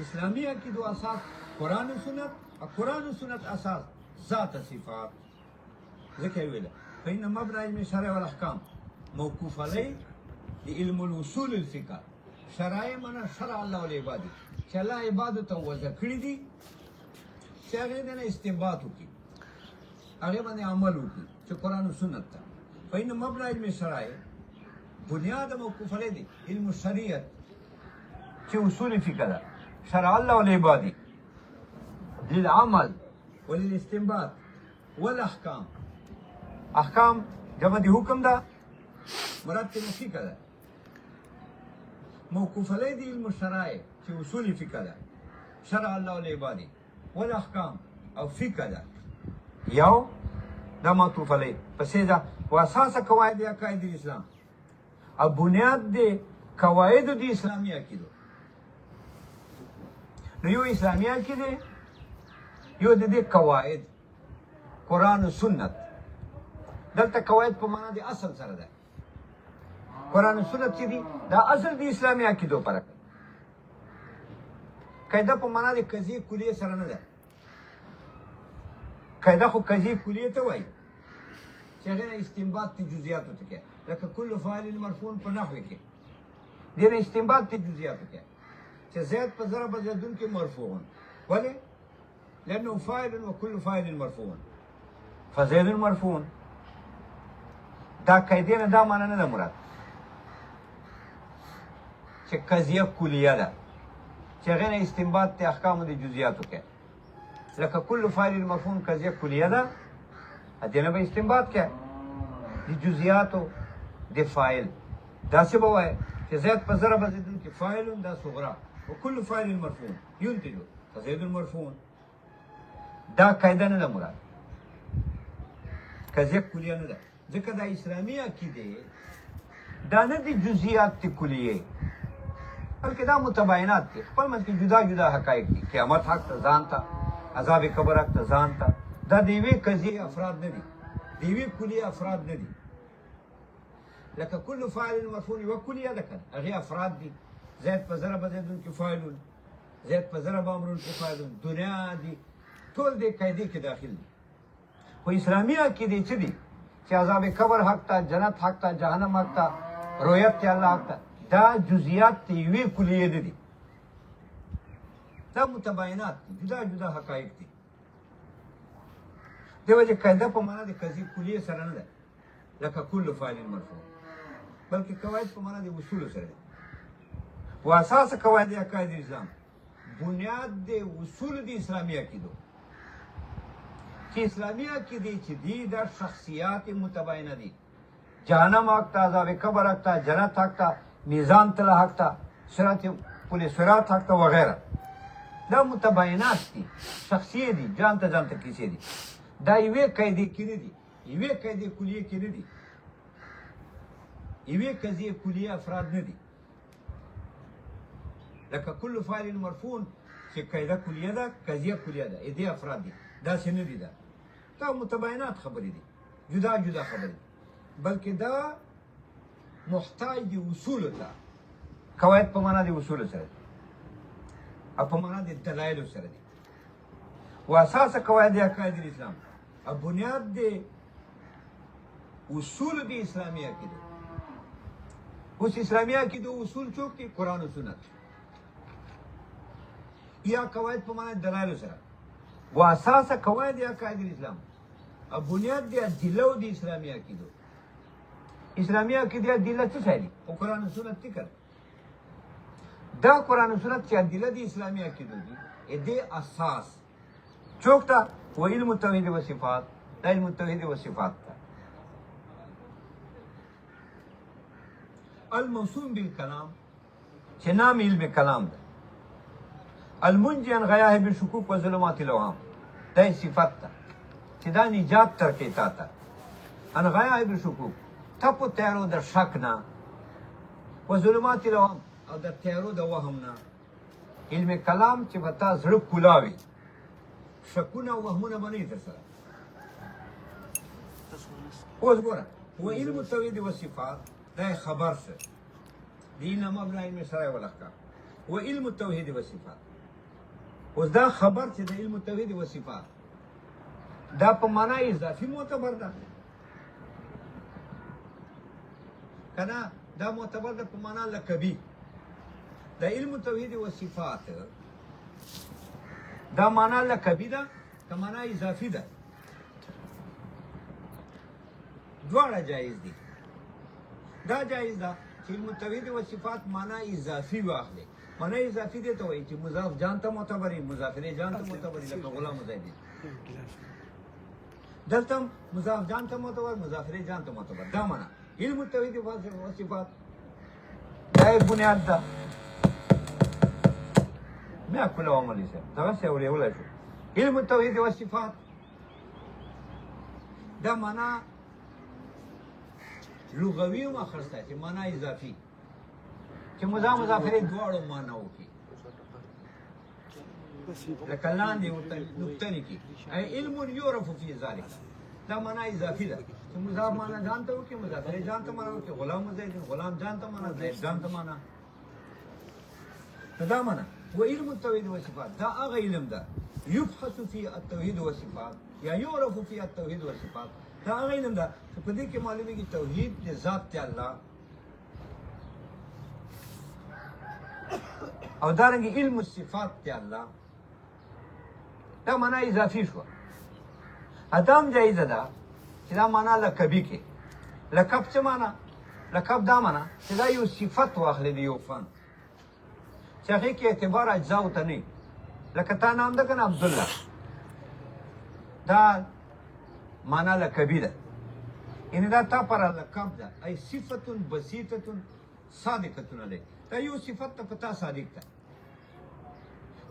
اسلامی عقیدو اساس قرآن و سنت قرآن و سنت اساس ذات صفات ذکر ویل فإن مبنى علم الشرع والاحکام موقوف علی علم الاصول الفقه شرع معنا شرع الله لعباده چې الله عبادت او وضع کړی دي چې هغه د استنباط وکړي هغه باندې عمل وکړي چې قرآن و سنت ته فإن مبنى علم الشرع بنیاد موقوف علی دی علم الشریعت چې اصول فقه ده شرع الله لعباده للعمل وللاستنباط والاحکام احکام جمع دی حکم ده مراد ته فقه ده موقوف علی دی علم الشرائع چې اصول فقه ده شرع الله لعباده والاحکام او فقه ده یو دا معطوف علی پسې ده واساس قواعد عقاید الاسلام او بنیاد دی قواعد دی اسلامی عقیدو نو یو اسلامی عقیده یو د دې قواعد قرآن و سنت دلته قواعد په معنا د اصل سره ده قرآن و سنت چې دي دا اصل د اسلامي عقیدو پر قاعده په معنا د قضیه کلیه سره نه ده قاعده خو قضیه کلیه ته وایي چې هغې نه استنباط د جزئیاتو ته کوي لکه کل فاعل مرفوع په نحو کې دې نه استنباط د جزئیاتو کوي چې زید په ضرب زیدون کې مرفوع ولې لأنه فاعل وكل فاعل مرفوع فزيد مرفوع دا قاعدې نه دا معنی نه ده مراد چې قضیه کلیه ده چې هغې نه استنباط د احکامو د جزئیاتو کوي لکه کل فاعل مرفوع قضیه کلیه ده دې نه به استنباط کوي د جزئیاتو د فاعل داسې به وایي چې زید په ضرب زیدون کې فاعل دا صغرا وكل فاعل مرفوع ينتج فزيد مرفوع دا قاعده نه ده مراد قضیه کلیه نه ده ځکه دا اسلامي عقیده دا نه دي جزئیات د کلیه بلکې دا متباینات دي خپل منځ کې جدا جدا حقایق دي قیامت حق ته ځان ته عذاب قبر حق ته ځان ته دا د یوې قضیې افراد نه دي د یوې کلیې افراد نه دي لکه کل فاعل مرفوع یوه کلیه ده که هغې افراد دي زید په ضرب زیدون کې فاعلون زید په ضرب امرون کې فاعلون دنیا دي ټول دې قاعدې کې داخل دي خو اسلامي عقیدې څه دي چې عذاب قبر حق ته جنت حق ته جهنم حق ته رؤیت ته الله حق ته دا جزئیات د یوې کلیې نه دي دا متباینات دي جدا جدا حقایق دي دې وجې قاعده په معنا د قضیې کلیې سره نه ده لکه کل فاعل مرفوع بلکې قواعد په معنا د اصولو سره ده و اساس قواعد عقاید اسلام بنیاد د اصول د اسلامي عقیدو چې اسلامي عقیدې چې دي دا شخصیات متباینه دي جهنم حق ته عذاب قبر حق ته جنت حق ته میزان تله حق ته پل صراط حق ته وغیره دا متباینات دي شخصیې دي جان ته کیسې دي دا یوې قاعدې کې نه دي یوې قاعدې کلیې کې نه دي یوې قضیې کلیې افراد نه دي لکه کل فاعل مرفوع چې قاعده کلیه ده قضیه کلیه ده دې افراد دي داسې نه دي دا متباینات خبرې دي جدا جدا خبرې دي بلکې دا محتاج دي اصولو ته قواعد په معنا د اصولو سره دي او په معنا د دلایلو سره دي و اساس قواعد عقاید الاسلام او بنیاد د اصول د اسلامي عقیده اوس اسلامي عقیده اصول څوک دي قرآن و سنت یا قواعد په معنا دلایلو سره و اساس قواعد عقاید الاسلام او بنیاد د ادله د اسلامي عقیده اسلامي عقیده ادله څه شي دي او قرآن و سنت ذکر دا قرآن و سنت چې ادله د اسلامي عقیده دي دې اساس څوک ته و علم التوحید و صفات دا علم التوحید و صفات ته الموسوم بالکلام چې نام علم کلام ده المنجي عن غیاهب الشکوک و ظلمات الاوهام دا صفت ده چې دا نجات ترکې تا ته عن غیاهب الشکوک ته په تیارو د شک نه و ظلمات الاوهام او د تیارو د وهم نه علم کلام چې به تا زړه کولاوي شکونه او وهمونه به نه وي در سره اوس ګوره و علم التوحید و صفات دا خبر شه دین مبنا علم شرع والاحکام و علم التوحید و صفات اوس دا خبر چې د علم التوحید و صفات دا په معنا اضافي معتبر ده کنه دا معتبر ده په معنا لقبي د علم التوحید و صفات دا معنا لقبي ده که معنا اضافي ده دواړه جایز دي دا جایز ده چې علم التوحید و صفات معنا اضافي واخلي معنا اضافي دې ته وایي چې مضاف جان ته معتبر وي مضاف الیه جان ته معتبر وي لکه غلام زیدی دلته مضاف جان ته معتبر مضاف الیه جان ته معتبر دا معنا علم التوحید و صفات دا بنیاد ده ما كل عملي سر ده بس اوري ولا شو علم التوحيد والصفات ده معنا لغوي او اخرسته چې معنا اضافي چې مضاف الیه دواړو معناو کې لکه لاندې نقطه لیکي علم يعرف في ذلك دا معنا اضافي ده چې مضاف معنا ځان ته وکړي مضاف الیه ځان ته معنا وکړي غلام زید غلام ځان ته معنا زید ځان ته معنا دا معنا و علم التوحید و صفات دا هغه علم ده يبحث في التوحید و صفات یا یعرف في التوحید و صفات دا هغه علم ده چې په دې کې معلومیږي توحید د ذات دی الله او دارنګه علم الصفات دی الله دا معنا اضافي شو ادم جایزه ده چې دا معنا لقبی کې لقب څه معنا لقب دا معنا چې دا یو صفت واخلې دی یو فن چې هغه کې اعتبار اجزا ته نه لکه تا نام ده کنه عبدالله دا معنا لقبی ده یعنی دا تا پر لقب ده ای صفت بسیطه صادقه علیه دا یو صفت ته پتا صادق ده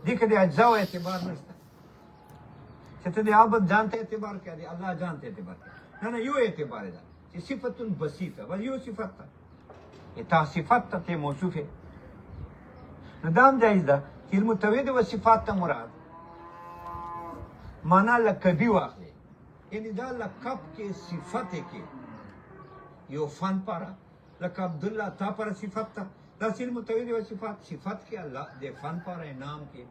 دې کې د اجزا او اعتبار نشته چې ته د عبادت ځانته اعتبار کوي الله ځانته اعتبار کوي نه یو اعتبار ده چې صفت بسیطه ول یو صفت ده اته صفت ته موصوفه نو دام جایز ده چې علم توحید و صفات ته مراد معنا لقبی واخلي یعنی دا لقب کې صفت کې یو فن پاره لکه عبدالله تا پر صفت ته دا علم توحید و صفات کې الله د فن پاره نام کې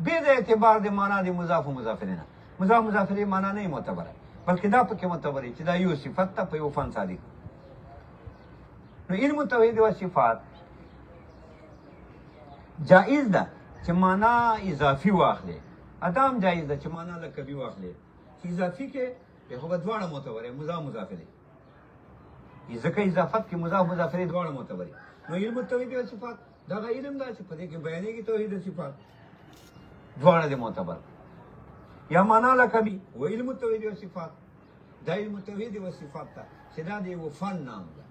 به د اعتبار د معنا د مضاف و مضاف الیه مضاف مضاف الیه معنا نه معتبره بلکې دا پکې معتبره چې دا یو صفت ته په یو فن صادق نو علم توحید و صفات جائز ده چې معنا اضافي واخلي ادم جائز ده چې معنا لقبی واخلي چې اضافي کې به خو دواړه معتبره مضاف مضاف الیه ځکه اضافت کې مضاف مضاف الیه دواړه معتبره نو علم توحید و صفات دا علم ده چې په دې کې بیانېږي توحید و صفات دواړه دي معتبر یا معنا لقبی و علم توحید و صفات دا علم توحید و صفات ته چې دا د یو فن نام ده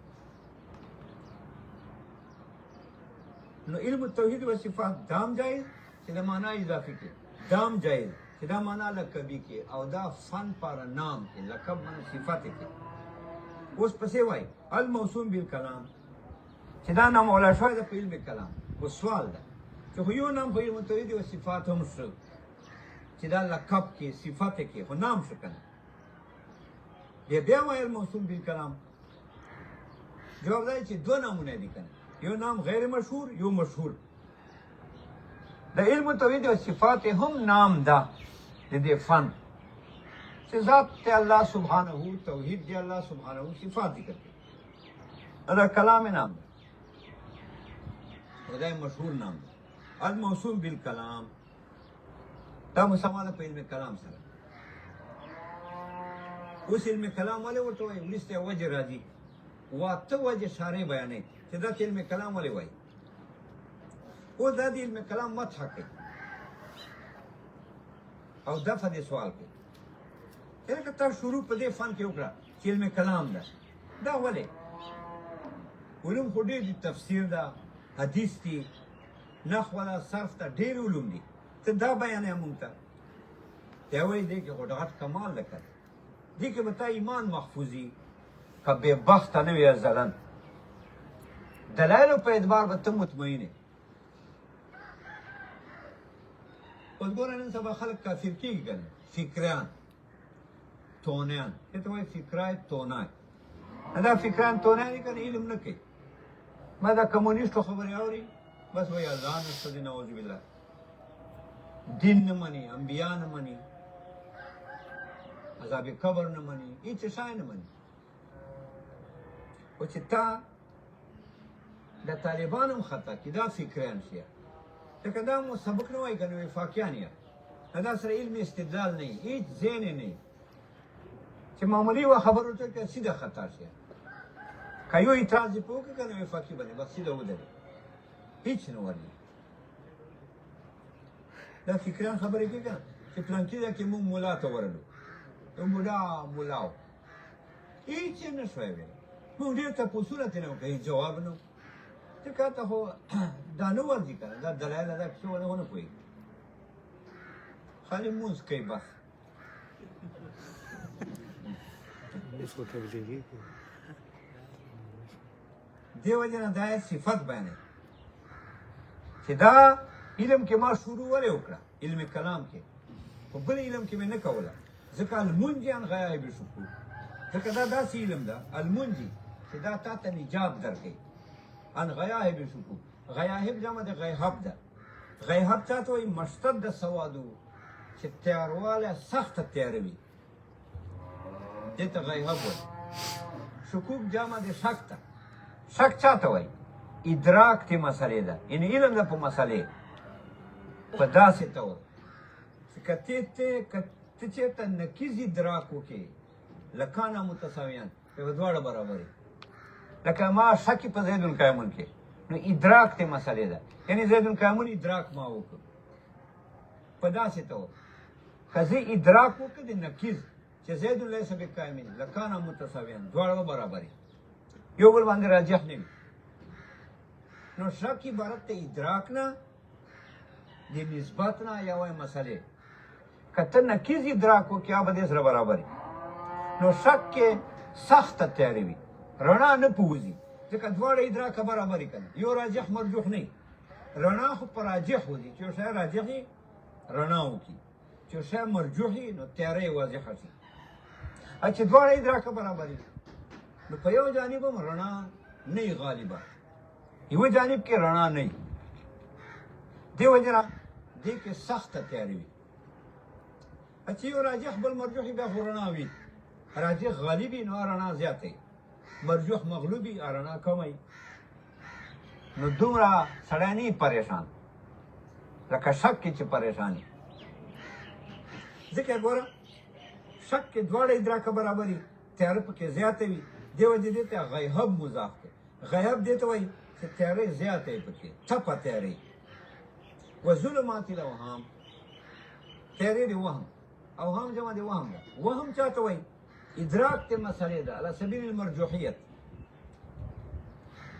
نو علم التوحید و صفات دام جایز چې دا معنا اضافي کې دام جایز چې دا معنا لقبی کې او دا فن پر نام کې لقب معنا صفات کې اوس پسې وای الموسوم بالکلام چې دا نام ولا شوی د علم کلام او سوال ده چې یو نام په علم التوحید و صفات هم شو چې دا لقب کې صفات کې خو نام شو کنه بیا وای الموسوم بالکلام جواب دی چې دوه نامونه دي کنه یو نام غیر مشهور یو مشهور د علم توحید و صفات هم نام ده د دې فن چې ذات ته الله سبحانه توحید دی الله سبحانه صفات ذکر کوي دا کلام نام ده دا مشهور نام ده الموسوم بالکلام دا مسمانه په علم کلام سره اوس علم کلام ولې ورته وایي ولسته وجه راځي واته وجه شارع بیانې چې دا علم کلام ولې وایي او دا د علم کلام مدح کوي او دفع د سوال کوي یعنې که تا شروع په دې فن کې وکړه چې علم کلام ده دا ولې علوم خو ډېر دي تفسیر ده حدیث دي نحو ده صرف ته ډېر علوم دي ته دا بیانې مونږ ته دی وایي دې کې خو ډغټ کمال ده که دې کې به تا ایمان محفوظي که بې بخته نه وي ازلن دلایلو په اعتبار به ته مطمئنې اوس ګوره نن سبا خلک کافر کېږي که نه فکریان تونیان دې ته وایي فکرای تونای دا فکران تونای دي که نه علم نه کوي ما دا کمونیسټو خبرې اوري بس وایي اذان نشته دی نعوذ بالله دین نه مني انبیا نه مني عذاب قبر نه مني هیڅ شی نه مني او چې تا د طالبان هم خطا کې دا فکریان شي ځکه دا مو سبق نه وایي که نه وفاقیان یې دا سره علم استدلال نه وي هیڅ ذهن یې نه وي چې معمولي یوه خبره ورته وکړه سیده خطا شي که یو اعتراض یې په وکړه که نه وفاقي باندې بس سیده ودرې هیڅ نه ورلي دا فکریان خبرې کوي که نه چې پلانکي ځای کې مونږ ملا ته ورلو یو بوډا ملا و هیڅ یې نه شوی ویلی مونږ ډېر تپوسونه ترې نه وکړه هېڅ جواب نه و ځکه ته خو دا نه ورځي که نه دا دلایل دا کیسې ونه نه پوهېږي خالي لمونځ کوي بس इसको तबलीगी دې وجې نه دا صفت بیانوي چې دا علم کې ما شروع ولې وکړه علم کلام کې خو بل علم کې مې نه کوله ځکه المنجي عن غیاب الشکوک ځکه دا داسې علم ده المنجي چې دا تا ته نجات درکوي عن غیاب الشکوک غیاب جمع د غیهب ده غیهب چا ته وایي مشتد د سوادو چې تیارواله سخته تیاره وي دې ته غیهب وایي شکوک جامه د شک ته شک چاته وایي ادراک تی مسئلې ده یعنې علم ده په مسئلې په داسې طور چې که ته چېرته نقیز ادراک وکړې لکانه متساویان په دواړه برابرې لکه ما شک په زید القیمون کې نو ادراک تی مسئلې ده یعنې زید القیمون ادراک ما وکړ په داسې طور که زه ادراک وکړ د نقیز چې زید لیس بقایمین لکانه متساویان دواړه به برابرې یو بل باندې راجح نه وي نو شک عبارت ته ادراک نه د نسبت نه یا وایي مسئلې که ته نقیز ادراک وکړې هغه به دې سره برابرې نو شک کې سخته تیارې وي رڼا نه پوځي ځکه دواړه ادراک برابرې که نه یو راجح مرجوح نه رڼا خو په راجح وځي چې یو شی راجح وي رڼا وکړي چې یو شی مرجوح وي نو تیاره یې واضحه شي چې دواړه ادراک برابرې نو په یو جانب هم رڼا نه وي غالبه یوه جانب کې رڼا نه وي دې وجې نه دې کې سخته تیارې وي چې یو راجح بل مرجوح بیا خو رڼا وي راجح غالب وي نو رڼا زیاته وي مرجوح مغلوب وي رڼا کمه وي نو دومره سړی نه پریشان لکه شک کې چې پریشان وي ځکه ګوره شک کې دواړه ادراک برابر وي تیاره پکې زیاته وي دې وجې دې ته غیهب مضاف دی غیهب دې ته وایي چې تیارې زیاته وي پکې تپه تیارې و ظلمات الاوهام تیارې د وهم اوهام جمع د وهم ده وهم چاته وایي ادراک ته مسئلې ده علی سبیل المرجوحیت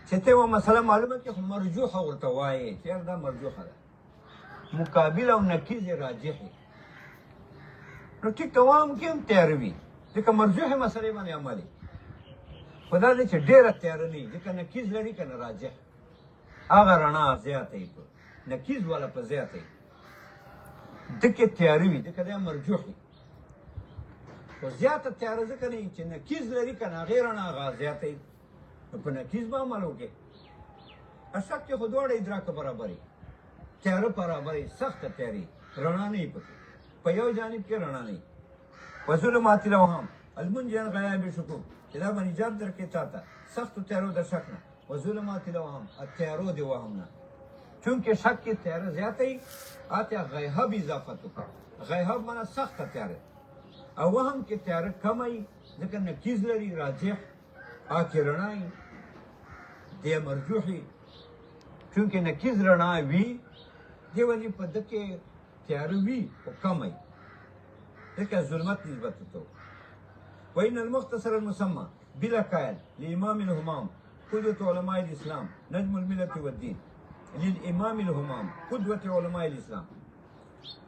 چې ته یوه مسله معلومه کړې خو مرجوحه ورته وایې چې یار دا مرجوحه ده مقابل او نقیض یې راجح وي نو ټیک ته وهم کې هم تیاره وي ځکه مرجوحې مسلې باندې عمل وي خو دا دی چې ډېره تیاره نه وي ځکه نقیض لري که نه راجح هغه رڼا زیاته وي نقیض والا په زیاته وي دکې تیاره وي ځکه دا مرجوح وي خو زیاته تیاره ځکه نه وي چې نقیض لري که نه هغې رڼا هغه زیاته وي نو په نقیض به عمل وکړې شک کې خو دواړه ادراک برابر وي تیاره برابر وي سخته تیارې رڼا نه وي پکې په یو جانب کې رڼا نه وي وظلمات الاوهام المنجي عن غیاب شکوک چې دا به نجات درکړې تا ته سختو تیارو د شک نه وظلمات الاوهام تیارو د وهم نه چونکې شک کې تیاره زیاته وي هلته غیهب اضافت وکړه غیهب معنی سخته تیاره او وهم کې تیاره کمه وي ځکه نقیض لري راجح هلته رڼا وي دی مرجوح وي چونکې نقیض رڼا وي دې وجې په ده کې تیاره وي خو کمه وي ځکه ظلمت نسبت ته وإن المختصر المسمى بلا قائل لإمام الهمام قدوة علماء الإسلام نجم الملة والدين للإمام الهمام قدوة علماء الإسلام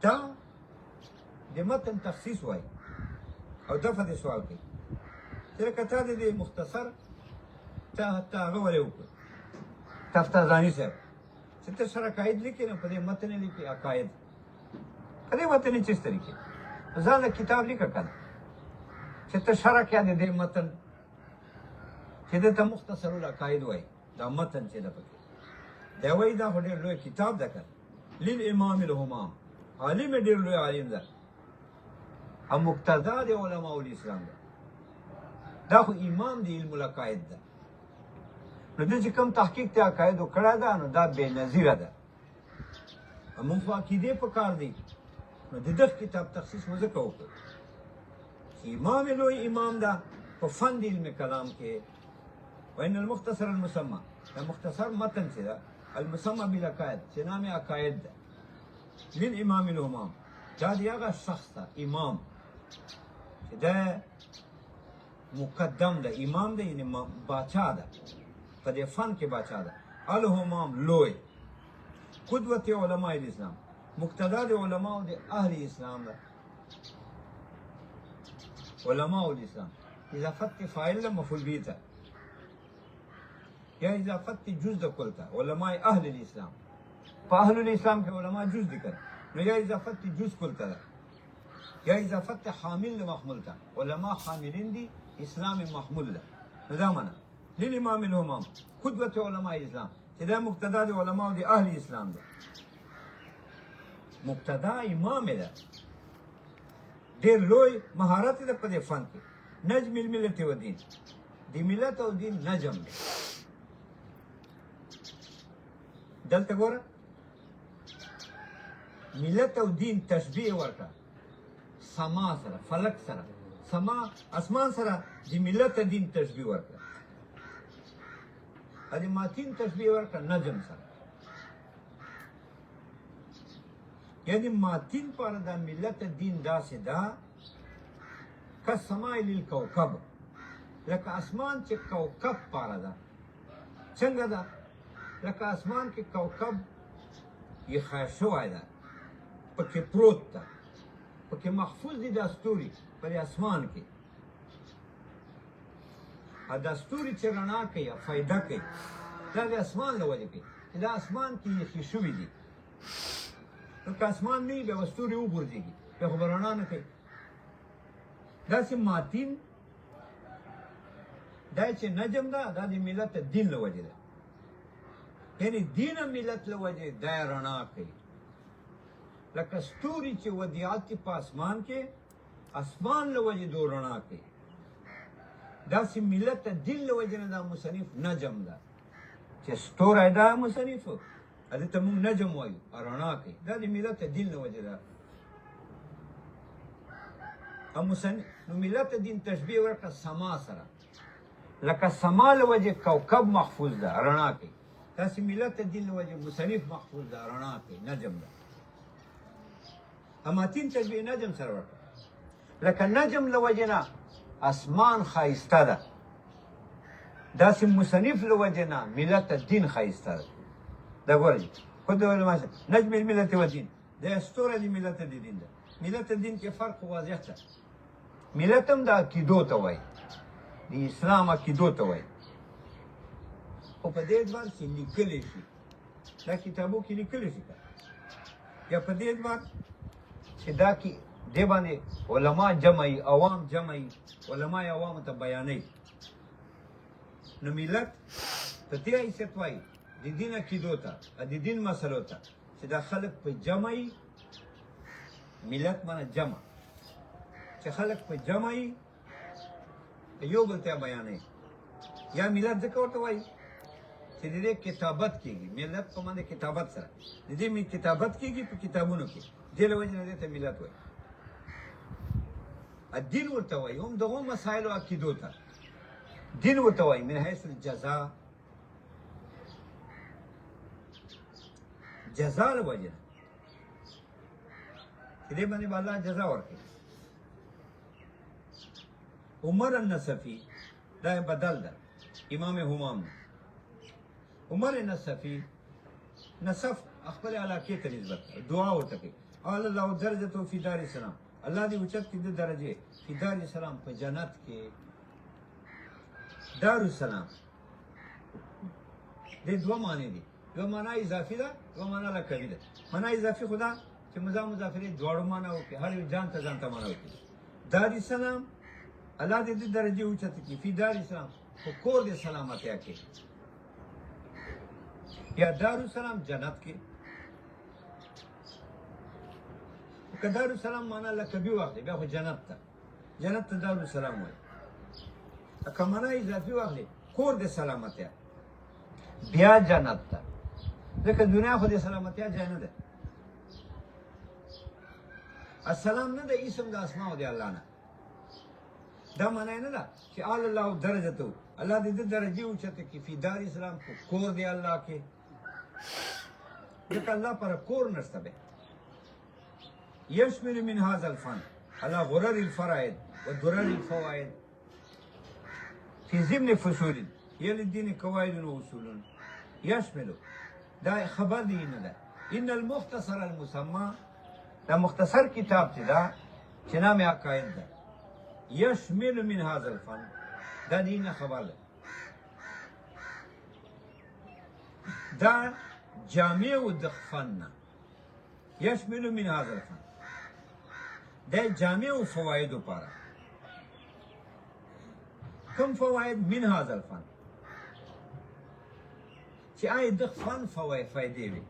دا د متن تخصیص وای او دفع د سوال کوي چې لکه تا د مختصر تا هغه ولې وکړ تفتازاني صاحب چې ته سره عقاید لیکې نو په دې متن یې لیکې عقاید په دې متن یې چیز طریقې ځان له کتاب لیکه که نه چې ته شرح کړه د دې متن چې ده ته مختصر العقاید وایي دا متن چې ده پکې دی وایي دا خو ډېر لوی کتاب ده که للامام الهمام عالم یې ډېر لوی عالم ده او مقتضا د علماء الاسلام ده دا خو امام د علم العقاید ده نو ده چې کوم تحقیق د عقایدو کړی ده نو دا بې نظیره ده موږ خو عقیدې په کار دی نو د دغه کتاب تخصیص مو ځکه وکړ امام لوی امام ده په فن د علم کلام کې وإن المختصر المسمى دا مختصر متن چې ده المسمى بالعقاید چې نام یې عقاید ده للامام الهمام دا د هغه شخص ده امام چې ده مقدم ده امام ده یعنې باچا ده په دې فن کې باچا ده الهمام لوی قدوة علماء الاسلام مقتدا د علماء د اهل اسلام ده علماء الاسلام اضافت فاعل ده مفعول به ته یا اضافت جز د کل ته علماء اهل الاسلام په اهل الاسلام کې علماء جز ذکر نو یا اضافت جز کل ته ده یا اضافت حامل محمول ته علماء حاملین دي اسلام محمول ده نو دا معنا للامام الهمام قدوة علماء الاسلام چې دا مقتدا د علماء د اهل اسلام ده مقتدا امام ده ډېر لوی مهارت دی په دې فن کې. نجم الملت و دین، د ملت او دین نجم دی. دلته ګوره ملت او دین تشبیه ورکړه سما سره، فلک سره، سما اسمان سره د ملت دین تشبیه ورکړه، د ماتین تشبیه ورکړه نجم سره. یعنی ماتین پر د ملت دین داسې ده که سمای للکوكب، لکه اسمان چې کوكب پاره ده. څنګه ده؟ لکه اسمان کې کوكب یخه شوی ده، پکې پروت ده، پکې محفوظ دي دا ستوري پر اسمان کې. دا ستوري چې رڼا کوي فایده کوي دا د اسمان له وجې کوي چې دا اسمان کې یخې شوي دي. نو که اسمان نه وي بیا به ستوري وغورځېږي، بیا خو به رڼا نه کوي. داسې ماتین دا چې نجم ده دا د ملت دین له وجې ده، یعنی دین ملت له وجې دا رڼا کوي. لکه ستوري چې ودیعت دي په اسمان کې، اسمان له وجې دو رڼا کوي. داسې ملت دین له وجې نه دا مصنف نجم ده چې ستوری دا مصنف هغې ته موږ نجم وایو، رڼا کوي. دا د ملت دین له وجې ده. نو ملت دین تشبیه ورکړه سما سره، لکه سما له وجې کوكب محفوظ ده رڼا کوي، داسې ملت دین له وجې مصنف محفوظ ده رڼا کوي، نجم ده. اماتین تشبیه نجم سره ورکړه، لکه نجم له وجې نه اسمان ښایسته ده، داسې مصنف له وجې نه ملت دین ښایسته ده. دا ګورئ خود نجم الملت و دین دا ستوری د ملت د دین ده. ملت دین کې فرق واضح ده. ملت هم د عقیدو ته وایي، د اسلام عقیدو ته وایي، خو په دې اعتبار چې لیکلی شي، دا کتابو کې لیکلی شي، یا په دې اعتبار چې دا کې دې باندې علما جمعي، عوام جمعي، علما یې عوامو ته بیانوي. نو ملت په دې حیثیت وایي د دین عقیدو ته، د دین مسلو ته چې دا خلک په جمعي، ملت معنی جمع، چې خلک په جمعي یو بل ته بیانوي. یا ملت ځکه ورته وایي چې د دې کتابت کېږي، ملت په معنی کتابت سره د دې کتابت کېږي په کتابونو کې، دې له وجې نه دې ته ملت وایي. الدین ورته وایي هم دغو مسایلو عقیدو ته دین ورته وایي من حیث الجزا، جزا له وجې نه چې دې باندې به الله جزا ورکوي. عمر النصفي دا بدل ده، امام همام عمر النصفي نصف خپل علاقې ته نسبت دعا ورته کوي، قال الله درجته فی دار السلام، الله دې اوچت کړي د درجې فی دار السلام په جنت کې. دار السلام دې دوه معنی دي، یو معنا اضافي ده، یو معنا لقبي ده. معنا اضافي خدا چې مضافرې دواړو معنا وکړي، هر یو ځان ته معنا وکړي. دار السلام الله دې دې درجې اوچته کړي، فی دار السلام په کور دې سلامتیا کې، یا دار السلام جنت کې. که دار السلام معنا لقبي واخلي بیا خو جنت ته، جنت ته دار السلام وایي. که معنا اضافي واخلي کور دې سلامتیا بیا جنت ته، ځکه دنیا خو دې سلامتیا ځای نه ده. السلام نه ده اسم د اسماء د الله نه، دا معنا نه ده چې آل الله درجته، الله دې درجې اوچته کړي فی دار اسلام په کور دی الله کې، ځکه الله پر کور نشته به. یشمل من هذا الفن على غرر الفرائض ودرر الفوائد في ضمن فصول يلي الدين قواعد واصول يشمل دا خبر دی نه ده. ان المختصر المسمى دا مختصر کتاب چې دا چې نام عقاید ده، يشمل من هذا الفن دا دینه خبر ده. دا جامع د فن يشمل من هذا الفن، دا جامع فواید لپاره. کوم فواید من هذا الفن چې آی د فن فایدې وي.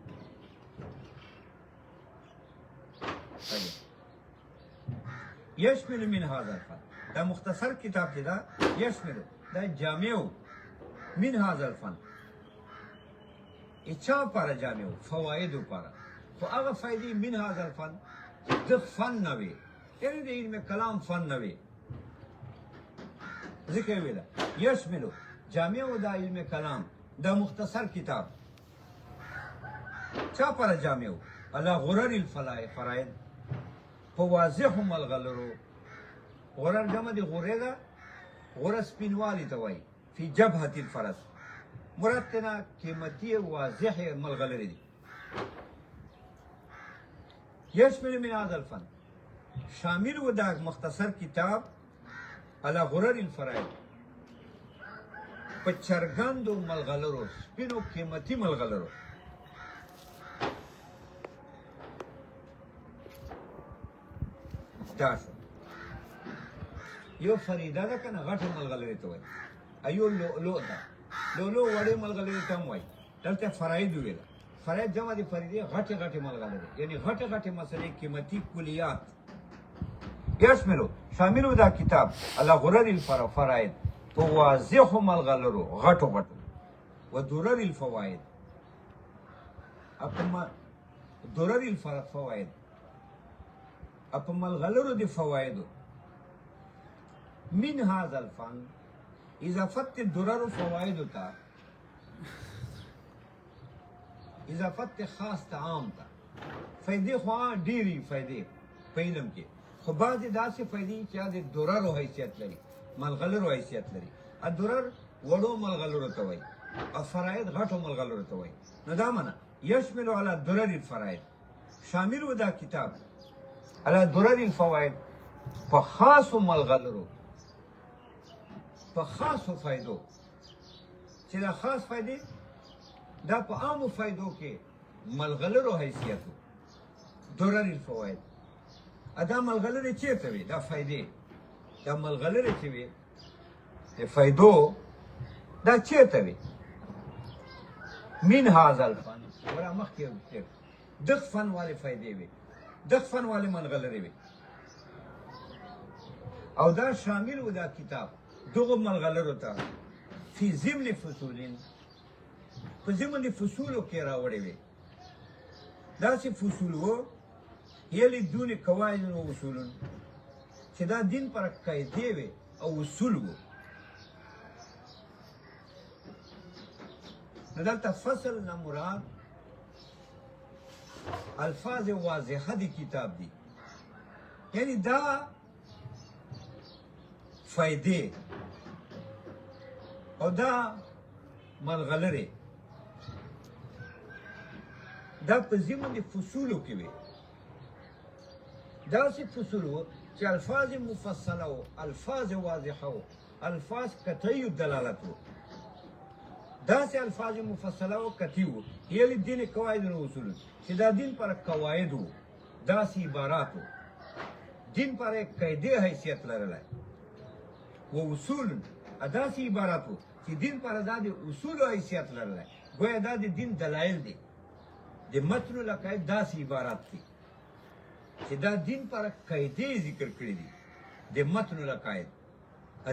یشمل من هذا الفن دا مختصر کتاب چې دا یشمل دا جامع من هذا الفن اچا پر جامع فواید پر خو هغه فائدې من هذا الفن د فن نه وي یعنی د علم کلام فن نه وي ذکر ویلا یشمل جامع دا علم کلام دا مختصر کتاب چا پر جامع علی غرر الفرائض په واضح ملغلرو غرر جمع دی غره ده غره سپینوالی ته وایي فی جبهة الفرس مراد تینا قیمتی واضح ملغلری دی یشمل من هذا الفن شامل و دا مختصر کتاب علی غرر الفرائض په چرګندو ملغلرو سپینو قیمتي ملغلرو دا شو یو فریده ده که نه غټه ملغلرې ته وایي ایو لؤلؤ ده لؤلؤ وړې ملغلرې ته هم وایي دلته فرایض ویله فرایض جمع د فریدې غټې غټې ملغلرې یعنې غټې غټې مسلې قیمتي کلیات یشملو شاملو دا کتاب علی غرر الفرائض په واضحو ملغلرو غټو غټو و درر الفواید درر الفواید اپا ملغلرو دی فوائدو من هذا الفن اضافت درر فوائدو تا اضافت خاص تا عام تا فائدے خواہ ڈیری فائدے پہلم کے خو بعض دا سے فائدی چاہ دے درر و حیثیت لری ملغلرو حیثیت لری الدرر وڑو ملغلرو توائی الفرائد غٹو ملغلرو توائی ندامنا یشملو علی درر الفرائد شاملو دا کتاب علی درر الفوائد په خاصو ملغلرو په خاصو فائدو چې دا خاص فائدې دا په عامو فائدو کې ملغلرو حیثیتو درر الفوائد ادا ملغلرې چیرته وي دا فائدې دا ملغلرې چې وي د فائدو دا چیرته وي من هذا الفن ورا مخکې دغ فن والے فائدې وي دغ فن والے ملغلرې وي او دا شامل و دا کتاب دغه ملغلرو ته فی ضمن فصولین په ضمن فصولو کې راوړی وي داسې فصول و یلی دون قواعد و اصول چې دا دین پر قاعدې وي او اصول و نو دلته فصل نه مراد الفاظ واضحه دی کتاب دی یعنی دا فائدې او دا ملغلرې دا په ضمن د فصولو کې وي داسې فصول و چې الفاظ مفصله و الفاظ واضحه و الفاظ قطعي دلالت و داسې الفاظ مفصله و قطعي و یعنې دین قواعد و اصول چې دا دین پر قواعد و داسې عبارات و دین پر قاعدې حیثیت لرلی و اصول داسې عبارات و چې دین پر دا د اصولو حیثیت لرلی گویا دا د دین دلایل دی د متن العقاید داسې عبارات دي چې دا دین پر قاعدې ذکر کړي دي د متن العقاید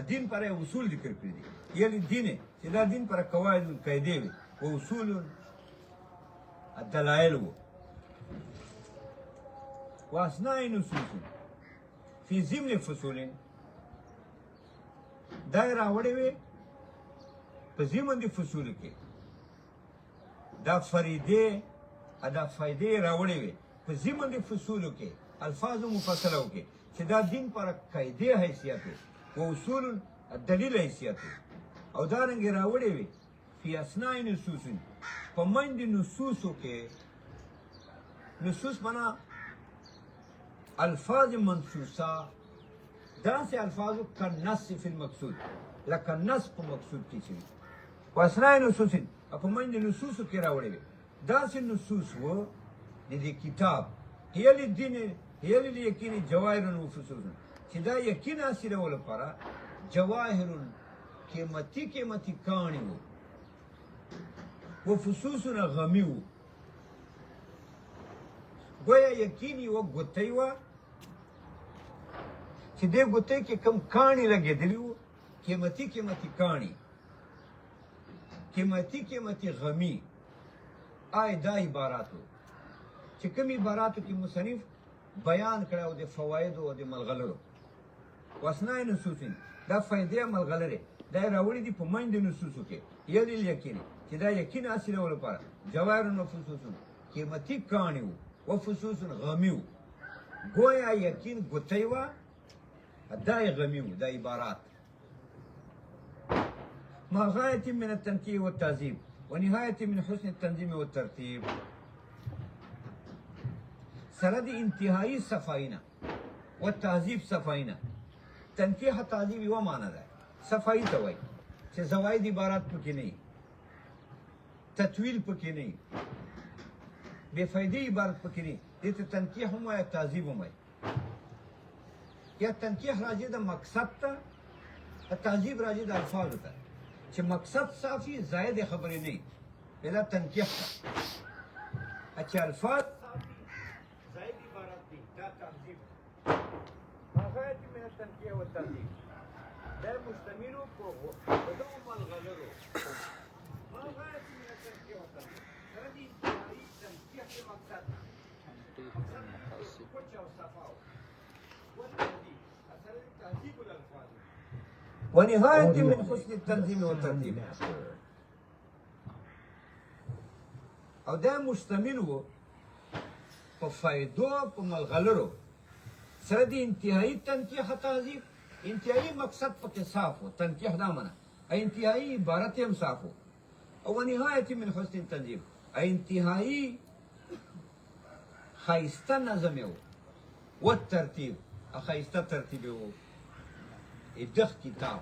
دین پر اصول ذکر کړي دي یعنی دین چې دا دین پر قواعد قاعدې وي او اصول الدلایل و واسناء نصوص فی ضمن فصول دا راوړې وي په ضمن د فصول کې دا فریدې دا فائدې راوړې وي په ضمن د فصولو کې الفاظو مفصلو کې چې دا دین پر قاعدې حیثیت و اصول دلیل حیثیت او دارنګې راوړې وي فی اسناء نصوص په منځ د نصوصو کې نصوص معنا الفاظ منصوصه داسې الفاظو کالنص فی المقصود لکه نص په مقصود کې چې و اسناء نصوص په منځ د نصوصو کې راوړې وي داسې نصوص و د دې کتاب هي للدین هي للیقین جواهر و فصول چې دا یقین حاصلولو لپاره جواهر قیمتي قیمتي کاڼي وو و فصوصونه غمي وو گویا یقین یوه ګوتۍ وه چې دې ګوتې کې کم کاڼي لګېدلي وو قیمتي قیمتي کاڼي قیمتي غمی آی دا عباراتو چې کوم عباراتو کې مصنف بیان کړی د فوایدو او د ملغلرو واسنای نصوصین دا فایدې ملغلرې دا یې راوړي دي په منځ نصوصو کې یدل یقین چې دا یقین حاصلولو لپاره جواهر و فصوص قیمتي کاڼي وو و فصوص غمی وو گویا یقین ګوتې وه دا یې غمی وو دا عبارات مع غاية من التنكية والتعذيب ونهاية من حسن التنظيم والترتيب سرد انتهائي صفائنا والتعذيب صفائنا تنكيح تعذيب و معنی ده صفائی توي چې زواید عبارات پکې نه تطویل پکې نه بے فائدې عبارت پکې نه دې ته تنکیح هم یا تعذيب هم یا تنکیح راځي د مقصد ته تعذيب راځي د الفاظ ته چې مقصد صافي زائد خبرې نه بلا تنکیح اچھا الفاظ زائد عبارت دي دا تعذيب غاية من التنكيح والتعذيب دا مشتمل بدوم الغلرو ما غاية من التنكيح والتعذيب هذه انتهائي تنكيح بمقصد مقصد كوتشا وصفاو والتعذيب أثر التعذيب الألفاظ ونهاية من حسن التنظيم والترتيب او دا مشتمل و په فائدو په ملغلرو سره د انتهایی تنکیح تعذیب انتهایی مقصد پکې صاف و تنکیح دا منه انتهایی عبارت هم صاف و او نهایت من حسن تنظیم انتهایی خیسته نظم و ترتیب خیسته ترتیب و دغ کتاب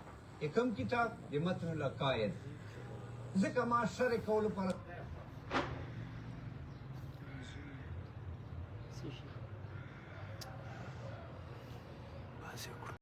کم کتاب د متن العقاید ځکه ما شرح کولو پر